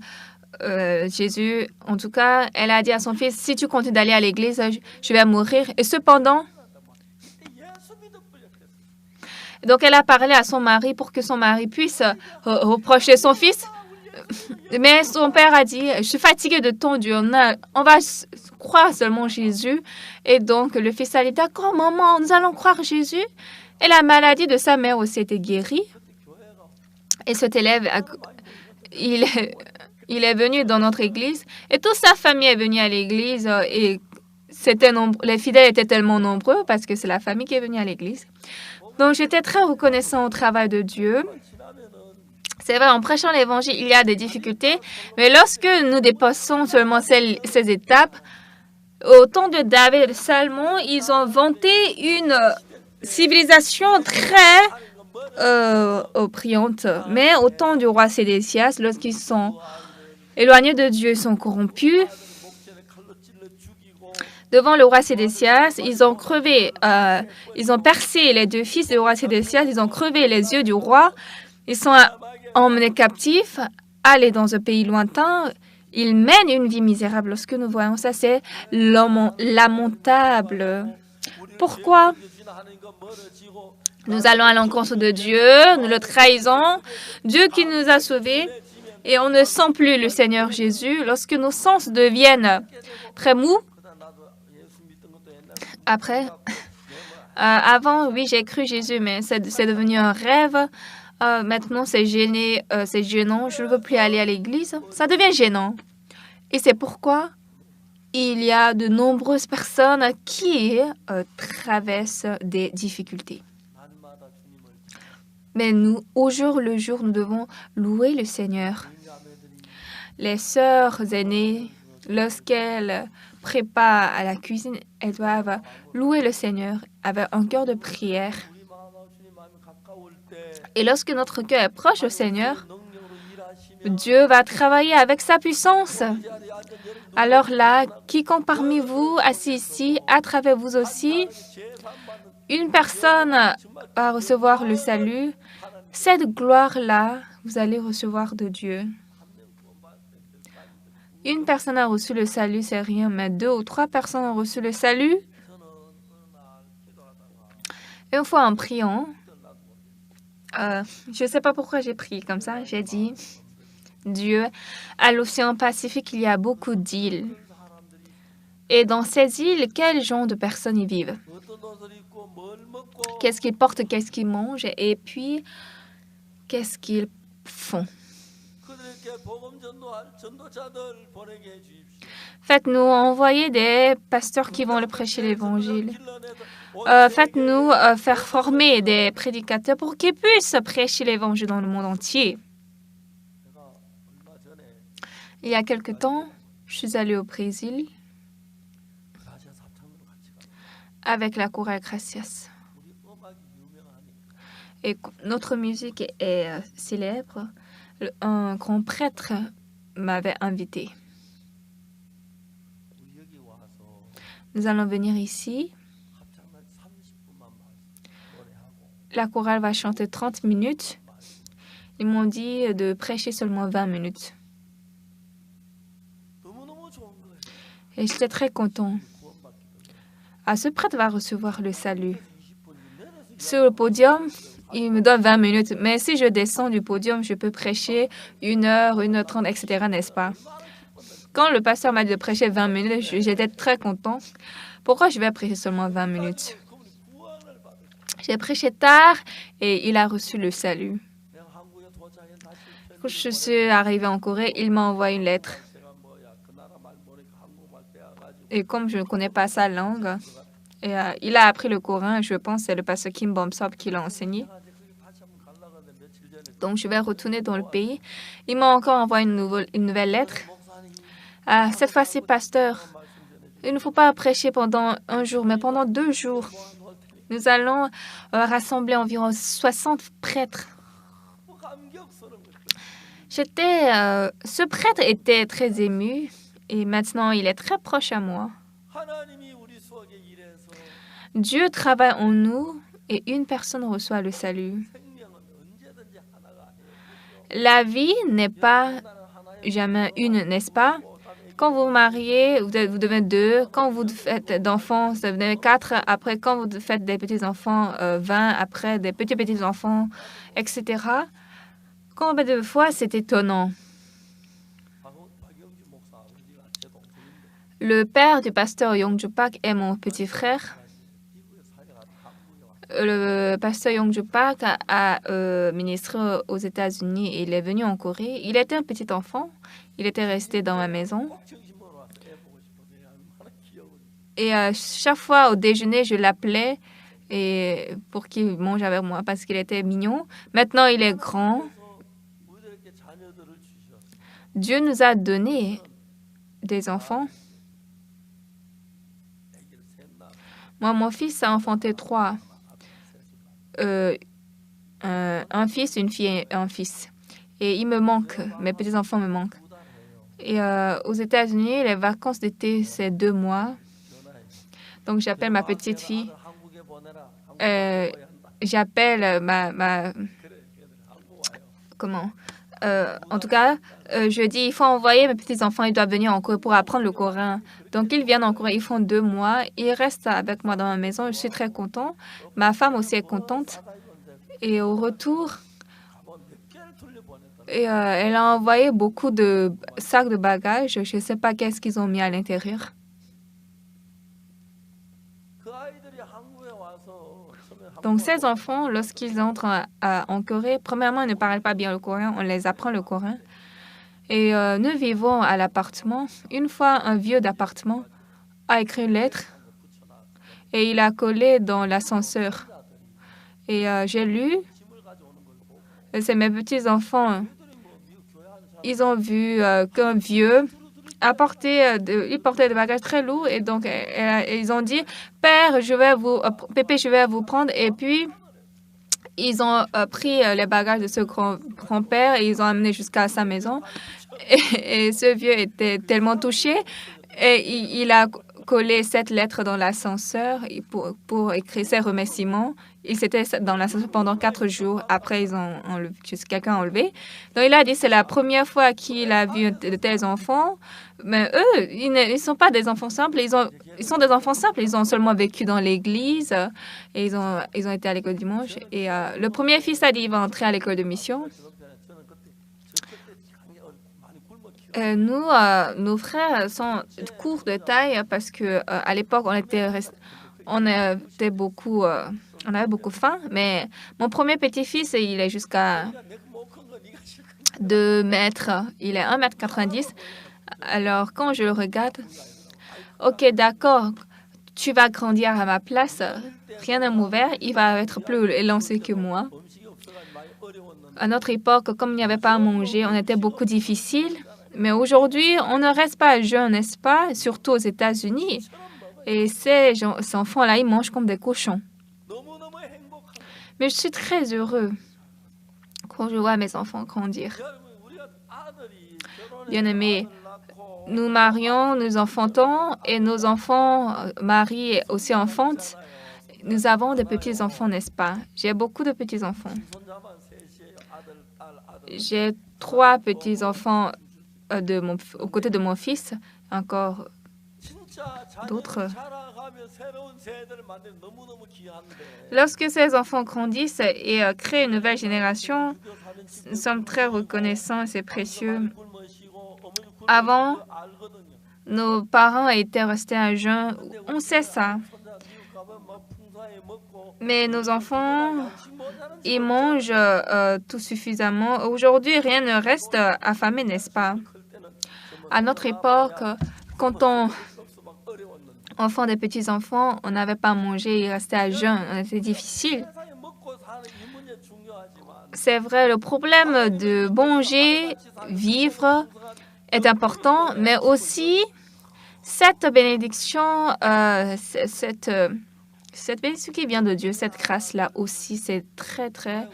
Jésus, en tout cas, elle a dit à son fils, si tu continues d'aller à l'église, je vais mourir. Et cependant, donc elle a parlé à son mari pour que son mari puisse reprocher son fils. Mais son père a dit, je suis fatigué de ton Dieu, on va croire seulement Jésus. Et donc le fils a dit, d'accord maman, nous allons croire Jésus. Et la maladie de sa mère aussi était guérie. Et cet élève, il est venu dans notre église et toute sa famille est venue à l'église et les fidèles étaient tellement nombreux parce que c'est la famille qui est venue à l'église. Donc, j'étais très reconnaissant au travail de Dieu. C'est vrai, en prêchant l'Évangile, il y a des difficultés, mais lorsque nous dépassons seulement ces étapes, au temps de David et de Salomon, ils ont vanté une civilisation très oppriante. Mais au temps du roi Sédécias, lorsqu'ils sont éloignés de Dieu, ils sont corrompus. Devant le roi Sédécias, ils ont percé les deux fils du roi Sédécias, ils ont crevé les yeux du roi. Ils sont emmenés captifs, allés dans un pays lointain. Ils mènent une vie misérable. Lorsque nous voyons ça, c'est lamentable. Pourquoi nous allons à l'encontre de Dieu, nous le trahissons, Dieu qui nous a sauvés, et on ne sent plus le Seigneur Jésus. Lorsque nos sens deviennent très mous, après, avant, oui, j'ai cru Jésus, mais c'est devenu un rêve. Maintenant, c'est gênant. Je ne veux plus aller à l'église. Ça devient gênant. Et c'est pourquoi il y a de nombreuses personnes qui traversent des difficultés. Mais nous, au jour le jour, nous devons louer le Seigneur. Les sœurs aînées, lorsqu'elles préparent à la cuisine, elles doivent louer le Seigneur avec un cœur de prière. Et lorsque notre cœur est proche au Seigneur, Dieu va travailler avec sa puissance. Alors là, quiconque parmi vous assis ici, à travers vous aussi, une personne va recevoir le salut. Cette gloire-là, vous allez recevoir de Dieu. Une personne a reçu le salut, c'est rien, mais 2 ou 3 personnes ont reçu le salut. Une fois en priant, je ne sais pas pourquoi j'ai prié comme ça, j'ai dit, Dieu, à l'océan Pacifique, il y a beaucoup d'îles. Et dans ces îles, quel genre de personnes y vivent? Qu'est-ce qu'ils portent, qu'est-ce qu'ils mangent, et puis, qu'est-ce qu'ils font? Faites-nous envoyer des pasteurs qui vont le prêcher l'Évangile. Faites-nous faire former des prédicateurs pour qu'ils puissent prêcher l'Évangile dans le monde entier. Il y a quelque temps, je suis allée au Brésil avec la chorale Gracias. Et notre musique est célèbre. Un grand prêtre m'avait invité. Nous allons venir ici. La chorale va chanter 30 minutes. Ils m'ont dit de prêcher seulement 20 minutes. Et j'étais très content. Ce prêtre va recevoir le salut. Sur le podium, il me donne 20 minutes. Mais si je descends du podium, je peux prêcher 1 heure, 1h30, etc., n'est-ce pas? Quand le pasteur m'a dit de prêcher 20 minutes, j'étais très content. Pourquoi je vais prêcher seulement 20 minutes? J'ai prêché tard et il a reçu le salut. Quand je suis arrivée en Corée, il m'a envoyé une lettre. Et comme je ne connais pas sa langue, il a appris le coréen, je pense que c'est le pasteur Kim Bom-sop qui l'a enseigné. Donc, je vais retourner dans le pays. Il m'a encore envoyé une nouvelle lettre. Cette fois-ci, pasteur, il ne faut pas prêcher pendant 1 jour, mais pendant 2 jours. Nous allons rassembler environ 60 prêtres. Ce prêtre était très ému et maintenant il est très proche à moi. Dieu travaille en nous et une personne reçoit le salut. La vie n'est pas jamais une, n'est-ce pas? Quand vous vous mariez, vous devenez 2. Quand vous faites d'enfants, vous devenez 4. Après, quand vous faites des petits-enfants, 20. Après, des petits-petits-enfants, etc. Combien de fois c'est étonnant? Le père du pasteur Yongju Park est mon petit frère. Le pasteur Yongju Park a ministré aux États-Unis et il est venu en Corée. Il était un petit enfant. Il était resté dans ma maison. Et chaque fois au déjeuner, je l'appelais pour qu'il mange avec moi parce qu'il était mignon. Maintenant, il est grand. Dieu nous a donné des enfants. Moi, mon fils a enfanté 3. Un fils, une fille et un fils. Et il me manque. Mes petits-enfants me manquent. Et aux États-Unis, les vacances d'été, c'est 2 mois. Donc, j'appelle ma petite fille. J'appelle ma... Comment? En tout cas, je dis, il faut envoyer mes petits-enfants, ils doivent venir en Corée pour apprendre le coréen. Donc, ils viennent en Corée, ils font 2 mois. Ils restent avec moi dans ma maison. Je suis très content. Ma femme aussi est contente. Et au retour, elle a envoyé beaucoup de sacs de bagages. Je ne sais pas qu'est-ce qu'ils ont mis à l'intérieur. Donc, ces enfants, lorsqu'ils entrent en Corée, premièrement, ils ne parlent pas bien le coréen. On les apprend le coréen. Et nous vivons à l'appartement. Une fois, un vieux d'appartement a écrit une lettre et il a collé dans l'ascenseur. Et j'ai lu. C'est mes petits-enfants ils ont vu qu'un vieux il portait des bagages très lourds et donc ils ont dit, Père, Pépé, je vais vous prendre. Et puis, ils ont pris les bagages de ce grand-père et ils ont amené jusqu'à sa maison. Et ce vieux était tellement touché et il a collé cette lettre dans l'ascenseur pour écrire ses remerciements. Il s'était dans l'ascenseur pendant 4 jours. Après, quelqu'un a enlevé. Donc, il a dit c'est la première fois qu'il a vu de tels enfants. Mais eux, ils ne sont pas des enfants simples. Ils sont des enfants simples. Ils ont seulement vécu dans l'église. Et ils ont été à l'école dimanche. Et le premier fils a dit il va entrer à l'école de mission. Nos frères sont courts de taille parce que à l'époque, on avait beaucoup faim. Mais mon premier petit-fils, il est jusqu'à 2 mètres. Il est 1,90 m. Alors, quand je le regarde, OK, d'accord, tu vas grandir à ma place. Rien ne m'ouvert. Il va être plus élancé que moi. À notre époque, comme il n'y avait pas à manger, on était beaucoup difficile. Mais aujourd'hui, on ne reste pas jeune, n'est-ce pas? Surtout aux États-Unis. Et ces enfants-là, ils mangent comme des cochons. Mais je suis très heureux quand je vois mes enfants grandir. Bien-aimés, nous marions, nous enfantons et nos enfants marient et aussi enfantent. Nous avons des petits-enfants, n'est-ce pas? J'ai beaucoup de petits-enfants. J'ai 3 petits-enfants aux côtés de mon fils, encore d'autres. Lorsque ces enfants grandissent et créent une nouvelle génération, nous sommes très reconnaissants et c'est précieux. Avant, nos parents étaient restés à jeun. On sait ça. Mais nos enfants, ils mangent tout suffisamment. Aujourd'hui, rien ne reste affamé, n'est-ce pas? À notre époque, quand on enfant des petits-enfants, on n'avait pas mangé, ils restaient à jeun, c'était difficile. C'est vrai, le problème de manger, vivre est important, mais aussi cette bénédiction, cette bénédiction qui vient de Dieu, cette grâce-là aussi, c'est très, très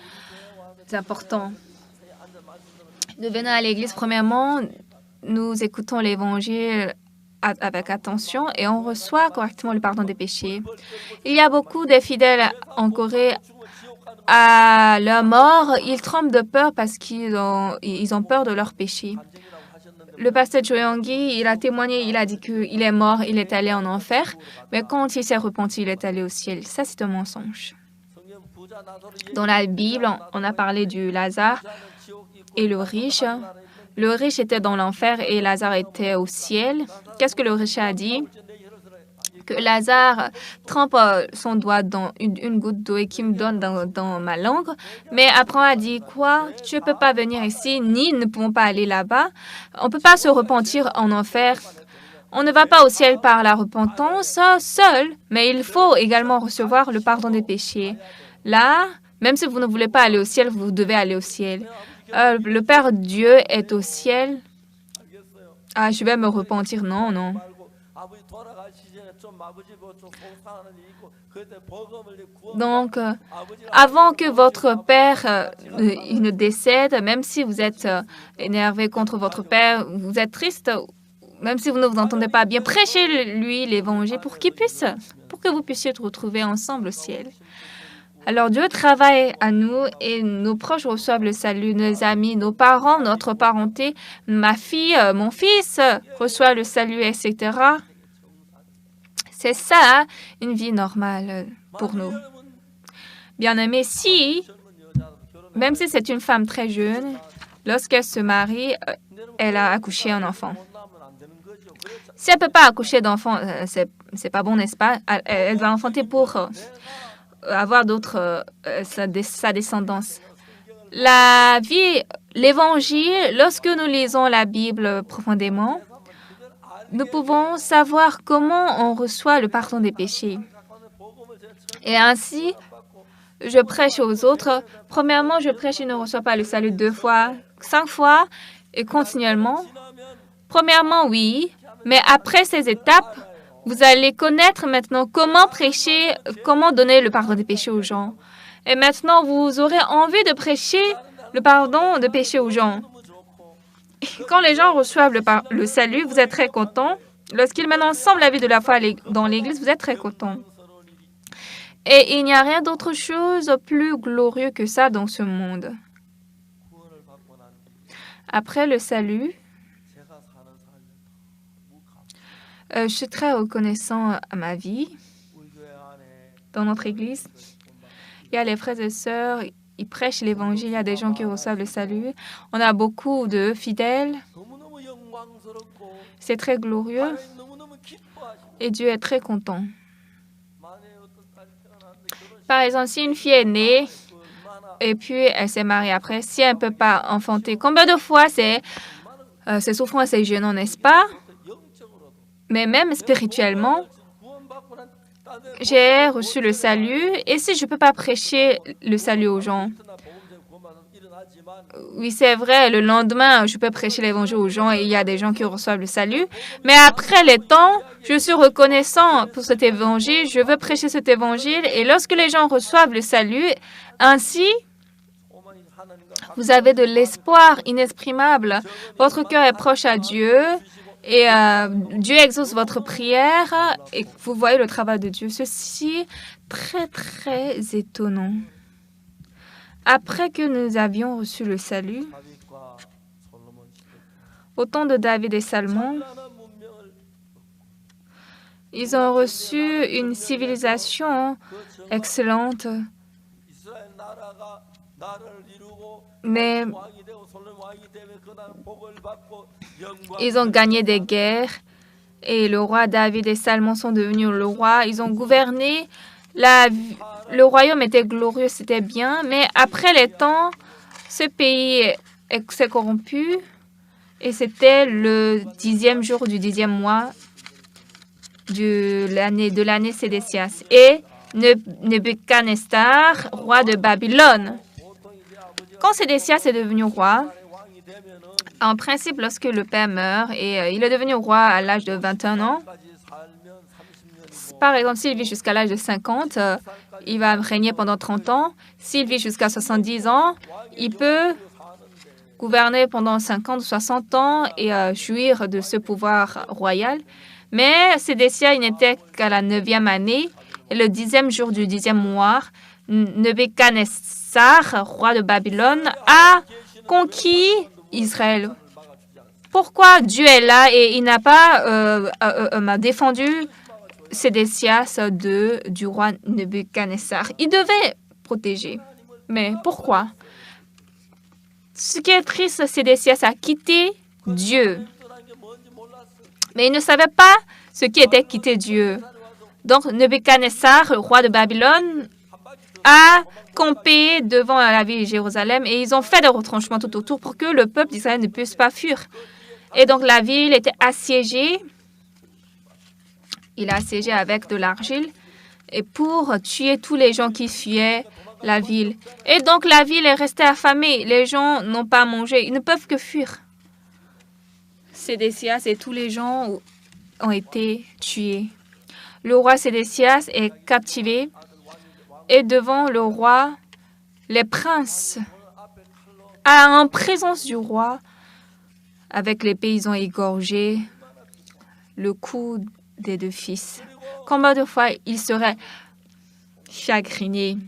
important. Nous venons à l'Église, premièrement, nous écoutons l'Évangile avec attention et on reçoit correctement le pardon des péchés. Il y a beaucoup de fidèles en Corée à leur mort. Ils tremblent de peur parce qu'ils ont peur de leurs péchés. Le pasteur Cho Young-gi, il a témoigné, il a dit qu'il est mort, il est allé en enfer, mais quand il s'est repenti, il est allé au ciel. Ça, c'est un mensonge. Dans la Bible, on a parlé du Lazare et le riche. Le riche était dans l'enfer et Lazare était au ciel. Qu'est-ce que le riche a dit? Que Lazare trempe son doigt dans une goutte d'eau et qu'il me donne dans ma langue. Mais après, on a dit quoi? Tu ne peux pas venir ici, ni ne pouvons pas aller là-bas. On ne peut pas se repentir en enfer. On ne va pas au ciel par la repentance seul, mais il faut également recevoir le pardon des péchés. Là, même si vous ne voulez pas aller au ciel, vous devez aller au ciel. Le Père Dieu est au ciel. Ah, je vais me repentir. Non, non. Donc, avant que votre Père il ne décède, même si vous êtes énervé contre votre Père, vous êtes triste, même si vous ne vous entendez pas bien, prêchez-lui l'Évangile pour que vous puissiez être retrouvés ensemble au ciel. Alors Dieu travaille à nous et nos proches reçoivent le salut, nos amis, nos parents, notre parenté, ma fille, mon fils reçoit le salut, etc. C'est ça, une vie normale pour nous. Bien-aimés, même si c'est une femme très jeune, lorsqu'elle se marie, elle a accouché un enfant. Si elle ne peut pas accoucher d'enfant, c'est pas bon, n'est-ce pas? Elle va enfanter pour avoir sa descendance. La vie, l'Évangile, lorsque nous lisons la Bible profondément, nous pouvons savoir comment on reçoit le pardon des péchés. Et ainsi, je prêche aux autres. Premièrement, je prêche, ils ne reçoivent pas le salut 2 fois, 5 fois. et continuellement? Premièrement, oui, mais après ces étapes, vous allez connaître maintenant comment prêcher, comment donner le pardon des péchés aux gens. Et maintenant, vous aurez envie de prêcher le pardon des péchés aux gens. Quand les gens reçoivent le salut, vous êtes très contents. Lorsqu'ils mènent ensemble la vie de la foi dans l'Église, vous êtes très contents. Et il n'y a rien d'autre chose plus glorieux que ça dans ce monde. Après le salut, je suis très reconnaissant à ma vie dans notre Église. Il y a les frères et sœurs, ils prêchent l'Évangile, il y a des gens qui reçoivent le salut. On a beaucoup de fidèles. C'est très glorieux et Dieu est très content. Par exemple, si une fille est née et puis elle s'est mariée après, si elle ne peut pas enfanter, combien de fois c'est souffrant et c'est gênant, n'est-ce pas? Mais même spirituellement, j'ai reçu le salut et si je ne peux pas prêcher le salut aux gens, oui, c'est vrai, le lendemain, je peux prêcher l'évangile aux gens et il y a des gens qui reçoivent le salut. Mais après les temps, je suis reconnaissant pour cet évangile. Je veux prêcher cet évangile. Et lorsque les gens reçoivent le salut, ainsi, vous avez de l'espoir inexprimable. Votre cœur est proche à Dieu et Dieu exauce votre prière et vous voyez le travail de Dieu. Ceci est très, très étonnant. Après que nous avions reçu le salut, au temps de David et Salomon, ils ont reçu une civilisation excellente, mais ils ont gagné des guerres et le roi David et Salomon sont devenus le roi. Ils ont gouverné. Le royaume était glorieux, c'était bien, mais après les temps, ce pays s'est corrompu et c'était le 10e jour du 10e mois de l'année Sédécias. Et Nebuchadnezzar, roi de Babylone. Quand Sédécias est devenu roi, en principe, lorsque le père meurt et il est devenu roi à l'âge de 21 ans, par exemple, s'il vit jusqu'à l'âge de 50, il va régner pendant 30 ans. S'il vit jusqu'à 70 ans, il peut gouverner pendant 50 ou 60 ans et jouir de ce pouvoir royal. Mais Sédécias, il n'était qu'à la 9e année, et le 10e jour du 10e mois, Nebuchadnezzar, roi de Babylone, a conquis Israël. Pourquoi Dieu est là et il n'a pas défendu Sédécias du roi Nebuchadnezzar? Il devait protéger. Mais pourquoi? Ce qui est triste, Sédécias a quitté Dieu. Mais il ne savait pas ce qui était quitter Dieu. Donc, Nebuchadnezzar, le roi de Babylone, a campé devant la ville de Jérusalem et ils ont fait des retranchements tout autour pour que le peuple d'Israël ne puisse pas fuir. Et donc, la ville était assiégée. Il a assiégé avec de l'argile et pour tuer tous les gens qui fuyaient la ville. Et donc, la ville est restée affamée. Les gens n'ont pas mangé. Ils ne peuvent que fuir. Sédécias et tous les gens ont été tués. Le roi Sédécias est captivé et devant le roi, les princes, en présence du roi, avec les paysans égorgés, le cou des deux fils. Combien de fois il serait chagriné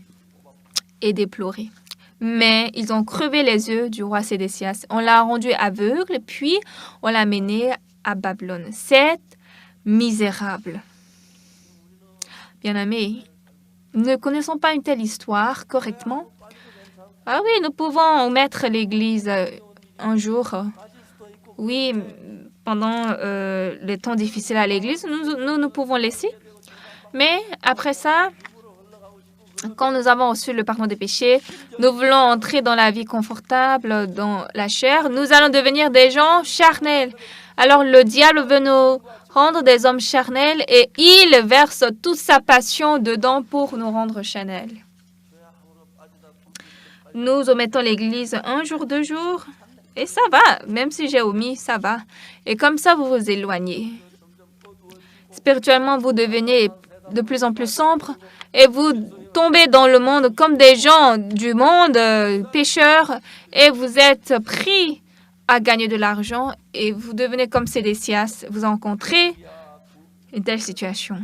et déploré. Mais ils ont crevé les yeux du roi Sédécias. On l'a rendu aveugle, puis on l'a mené à Babylone. C'est misérable. Bien-aimés, ne connaissons pas une telle histoire correctement? Ah oui, nous pouvons mettre l'Église un jour. Oui, pendant les temps difficiles à l'Église, nous pouvons laisser. Mais après ça, quand nous avons reçu le pardon des péchés, nous voulons entrer dans la vie confortable, dans la chair. Nous allons devenir des gens charnels. Alors le diable veut nous rendre des hommes charnels et il verse toute sa passion dedans pour nous rendre charnels. Nous omettons l'Église un jour, 2 jours, Et ça va, même si j'ai omis, ça va. Et comme ça, vous vous éloignez. Spirituellement, vous devenez de plus en plus sombre et vous tombez dans le monde comme des gens du monde, pécheurs, et vous êtes pris à gagner de l'argent et vous devenez comme Sédécias. Vous rencontrez une telle situation.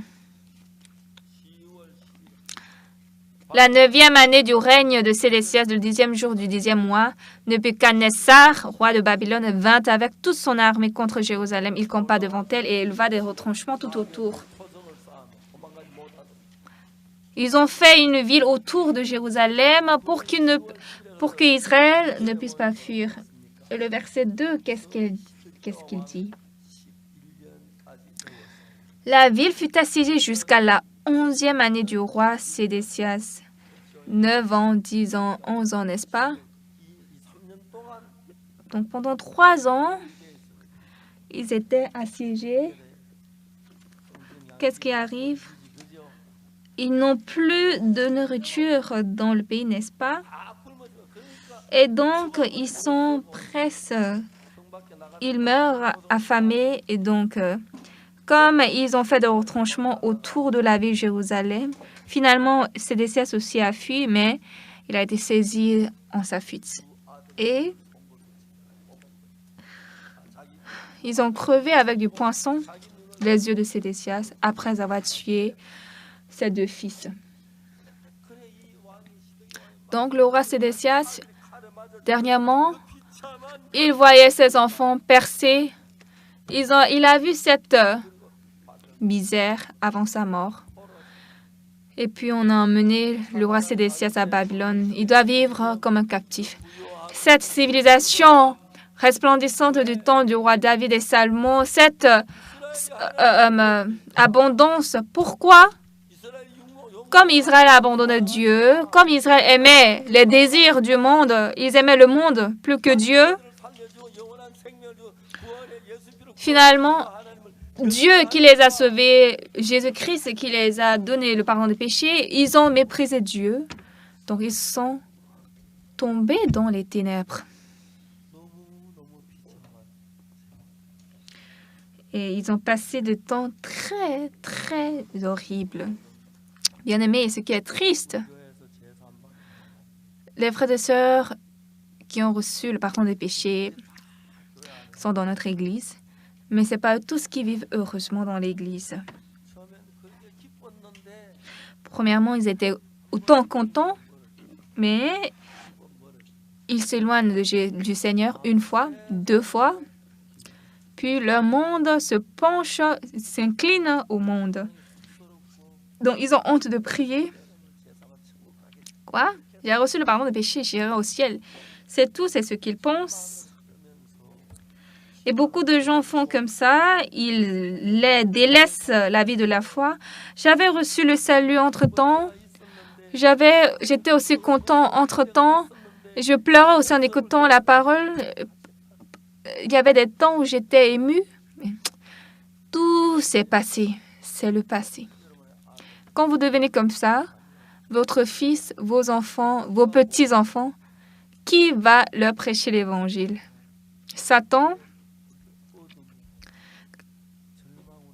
La 9e année du règne de Sédécias, le 10e jour du 10e mois, Nebuchadnezzar, roi de Babylone, vint avec toute son armée contre Jérusalem. Il campa devant elle et éleva des retranchements tout autour. Ils ont fait une ville autour de Jérusalem pour qu'Israël ne puisse pas fuir. Et le verset 2, qu'est-ce qu'il dit? La ville fut assiégée jusqu'à la 11e année du roi Sédécias. 9 ans, 10 ans, 11 ans, n'est-ce pas? Donc pendant 3 ans, ils étaient assiégés. Qu'est-ce qui arrive? Ils n'ont plus de nourriture dans le pays, n'est-ce pas? Et donc, ils sont presque... Ils meurent affamés. Et donc, comme ils ont fait des retranchements autour de la ville de Jérusalem, finalement, Sédécias aussi a fui, mais il a été saisi en sa fuite. Et ils ont crevé avec du poinçon les yeux de Sédécias après avoir tué ses 2 fils. Donc, le roi Sédécias, dernièrement, il voyait ses enfants percés. Il a vu cette misère avant sa mort. Et puis, on a emmené le roi Sédécias à Babylone. Il doit vivre comme un captif. Cette civilisation resplendissante du temps du roi David et Salomon, cette abondance, pourquoi? Comme Israël a abandonné Dieu, comme Israël aimait les désirs du monde, ils aimaient le monde plus que Dieu. Finalement, Dieu qui les a sauvés, Jésus-Christ qui les a donné le pardon des péchés, ils ont méprisé Dieu. Donc, ils sont tombés dans les ténèbres. Et ils ont passé des temps très, très horribles. Bien-aimés, ce qui est triste, les frères et sœurs qui ont reçu le pardon des péchés sont dans notre Église, mais ce n'est pas tous qui vivent heureusement dans l'Église. Premièrement, ils étaient autant contents, mais ils s'éloignent du Seigneur 1 fois, 2 fois, puis leur monde se penche, s'incline au monde. Donc, ils ont honte de prier. Quoi? J'ai reçu le pardon des péchés, j'irai au ciel. C'est tout, c'est ce qu'ils pensent. Et beaucoup de gens font comme ça, ils délaissent la vie de la foi. J'avais reçu le salut entre-temps. J'étais aussi content entre-temps. Je pleurais aussi en écoutant la parole. Il y avait des temps où j'étais émue. Tout s'est passé. C'est le passé. Quand vous devenez comme ça, votre fils, vos enfants, vos petits-enfants, qui va leur prêcher l'Évangile? Satan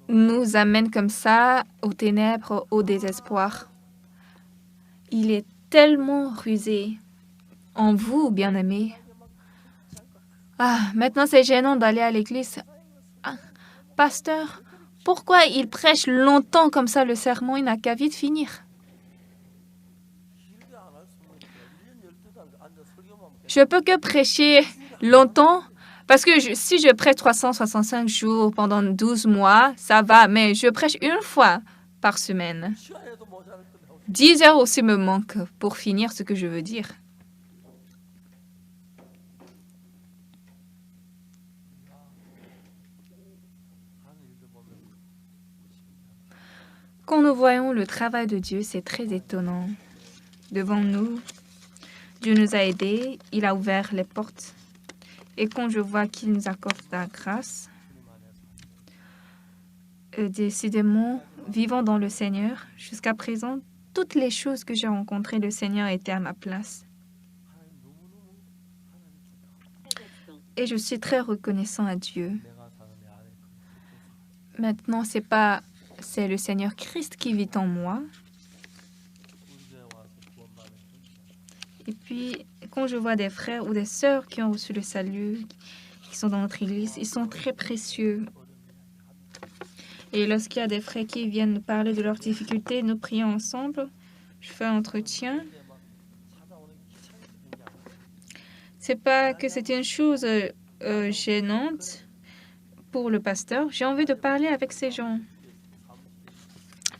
nous amène comme ça aux ténèbres, au désespoir. Il est tellement rusé en vous, bien-aimés. Ah, maintenant c'est gênant d'aller à l'église. Ah, pasteur, pourquoi il prêche longtemps comme ça le sermon? Il n'a qu'à vite finir. Je peux que prêcher longtemps parce que si je prêche 365 jours pendant 12 mois, ça va, mais je prêche 1 fois par semaine. 10 heures aussi me manquent pour finir ce que je veux dire. Quand nous voyons le travail de Dieu, c'est très étonnant. Devant nous, Dieu nous a aidés, il a ouvert les portes. Et quand je vois qu'il nous accorde la grâce, décidément, vivant dans le Seigneur, jusqu'à présent, toutes les choses que j'ai rencontrées, le Seigneur était à ma place. Et je suis très reconnaissant à Dieu. Maintenant, c'est le Seigneur Christ qui vit en moi. Et puis, quand je vois des frères ou des sœurs qui ont reçu le salut, qui sont dans notre église, ils sont très précieux. Et lorsqu'il y a des frères qui viennent nous parler de leurs difficultés, nous prions ensemble. Je fais un entretien. C'est pas que c'est une chose gênante pour le pasteur. J'ai envie de parler avec ces gens.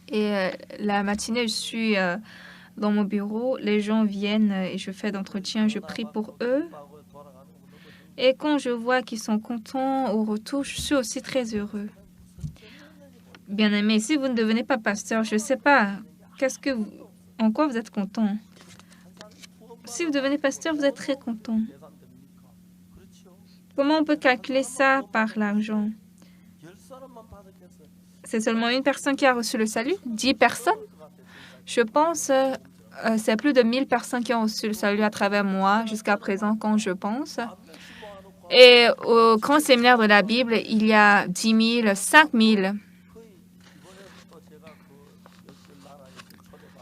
Et la matinée, je suis dans mon bureau. Les gens viennent et je fais d'entretien. Je prie pour eux. Et quand je vois qu'ils sont contents au retour, je suis aussi très heureux. Bien-aimé, si vous ne devenez pas pasteur, je ne sais pas, en quoi vous êtes content? Si vous devenez pasteur, vous êtes très content. Comment on peut calculer ça par l'argent? C'est seulement une personne qui a reçu le salut? 10 personnes? Je pense c'est plus de 1000 personnes qui ont reçu le salut à travers moi jusqu'à présent, quand je pense. Et au grand séminaire de la Bible, il y a 10 000, 5 000.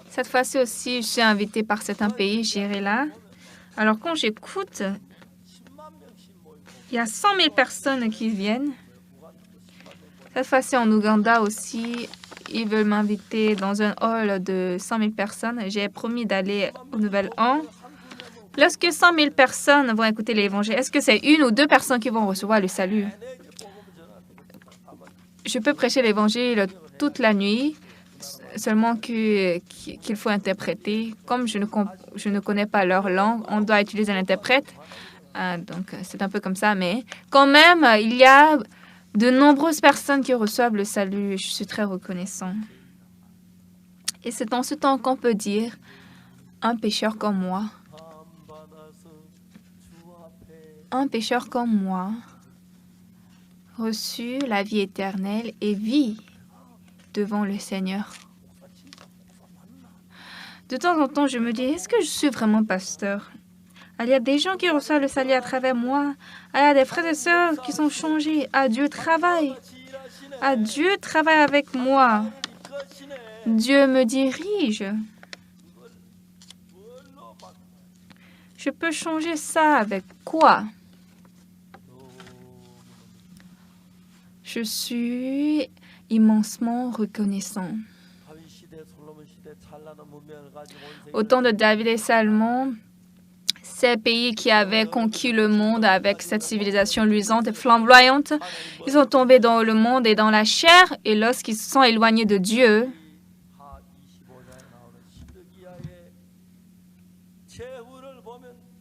Cette fois-ci aussi, je suis invitée par certains pays, j'irai là. Alors, quand j'écoute, il y a 100 000 personnes qui viennent. Cette fois-ci, en Ouganda aussi, ils veulent m'inviter dans un hall de 100 000 personnes. J'ai promis d'aller au Nouvel An. Lorsque 100 000 personnes vont écouter l'Évangile, est-ce que c'est une ou deux personnes qui vont recevoir le salut? Je peux prêcher l'Évangile toute la nuit, seulement qu'il faut interpréter. Comme je ne connais pas leur langue, on doit utiliser un interprète. Donc, c'est un peu comme ça, mais quand même, il y a de nombreuses personnes qui reçoivent le salut et je suis très reconnaissant. Et c'est en ce temps qu'on peut dire, un pécheur comme moi, reçut la vie éternelle et vit devant le Seigneur. De temps en temps, je me dis, est-ce que je suis vraiment pasteur? Il y a des gens qui reçoivent le salut à travers moi. Il y a des frères et sœurs qui sont changés. Dieu travaille. Dieu travaille avec moi. Dieu me dirige. Je peux changer ça avec quoi? Je suis immensement reconnaissant. Au temps de David et Salomon, ces pays qui avaient conquis le monde avec cette civilisation luisante et flamboyante, ils sont tombés dans le monde et dans la chair, et lorsqu'ils se sont éloignés de Dieu,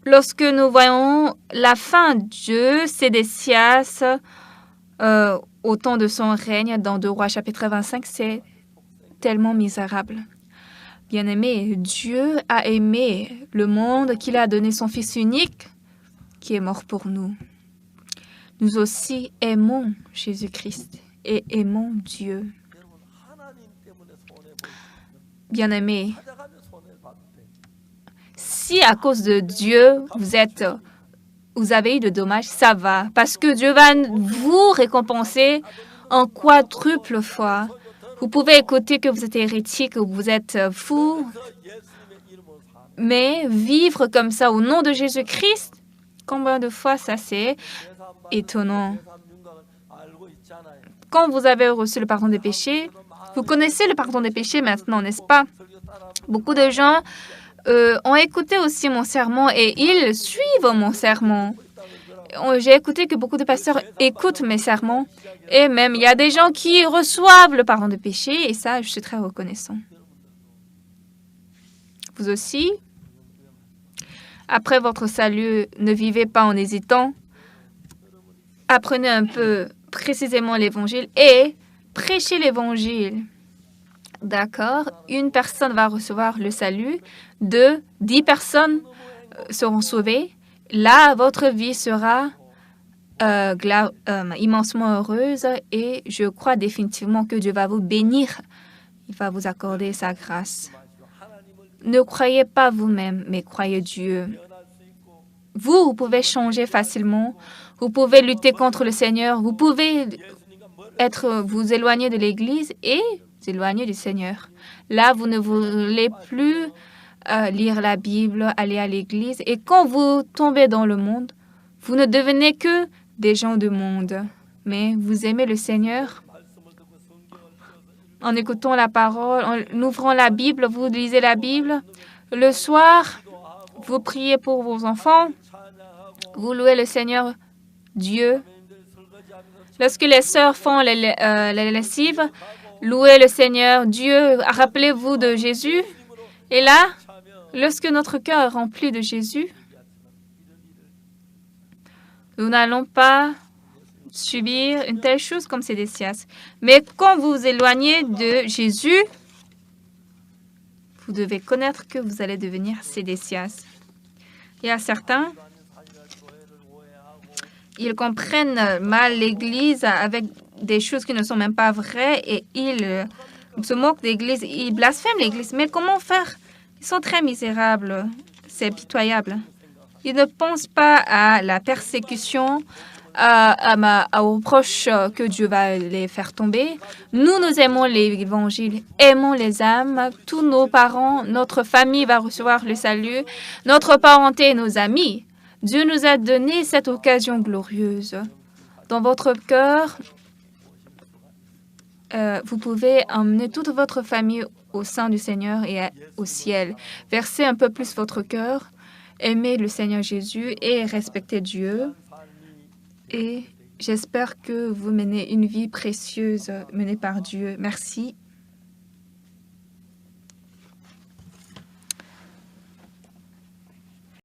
lorsque nous voyons la fin de Dieu, Sédécias, au temps de son règne, dans 2 Rois chapitre 25, c'est tellement misérable. Bien-aimé, Dieu a aimé le monde qu'il a donné son Fils unique qui est mort pour nous. Nous aussi aimons Jésus-Christ et aimons Dieu. Bien-aimé, si à cause de Dieu, vous avez eu de dommages, ça va, parce que Dieu va vous récompenser en quadruple fois. Vous pouvez écouter que vous êtes hérétique ou vous êtes fou, mais vivre comme ça au nom de Jésus-Christ, combien de fois ça c'est étonnant. Quand vous avez reçu le pardon des péchés, vous connaissez le pardon des péchés maintenant, n'est-ce pas? Beaucoup de gens ont écouté aussi mon sermon et ils suivent mon sermon. J'ai écouté que beaucoup de pasteurs écoutent mes sermons et même il y a des gens qui reçoivent le pardon des péchés et ça, je suis très reconnaissant. Vous aussi, après votre salut, ne vivez pas en hésitant. Apprenez un peu précisément l'Évangile et prêchez l'Évangile. D'accord? Une personne va recevoir le salut, 10 personnes seront sauvées. Là, votre vie sera immensement heureuse et je crois définitivement que Dieu va vous bénir. Il va vous accorder sa grâce. Ne croyez pas vous-même, mais croyez Dieu. vous pouvez changer facilement. Vous pouvez lutter contre le Seigneur. Vous pouvez vous éloigner de l'Église et vous éloigner du Seigneur. Là, vous ne voulez plus lire la Bible, aller à l'Église. Et quand vous tombez dans le monde, vous ne devenez que des gens du monde. Mais vous aimez le Seigneur. En écoutant la parole, en ouvrant la Bible, vous lisez la Bible. Le soir, vous priez pour vos enfants. Vous louez le Seigneur Dieu. Lorsque les sœurs font les lessives, louez le Seigneur Dieu. Rappelez-vous de Jésus. Et là, lorsque notre cœur est rempli de Jésus, nous n'allons pas subir une telle chose comme Sédécias. Mais quand vous vous éloignez de Jésus, vous devez connaître que vous allez devenir Sédécias. Il y a certains, ils comprennent mal l'Église avec des choses qui ne sont même pas vraies et ils se moquent de l'Église, ils blasphèment l'Église. Mais comment faire? Ils sont très misérables, c'est pitoyable. Ils ne pensent pas à la persécution, aux reproches que Dieu va les faire tomber. Nous aimons l'Évangile, aimons les âmes. Tous nos parents, notre famille va recevoir le salut, notre parenté et nos amis. Dieu nous a donné cette occasion glorieuse. Dans votre cœur, vous pouvez emmener toute votre famille au sein du Seigneur et au ciel. Versez un peu plus votre cœur, aimez le Seigneur Jésus et respectez Dieu. Et j'espère que vous menez une vie précieuse menée par Dieu. Merci.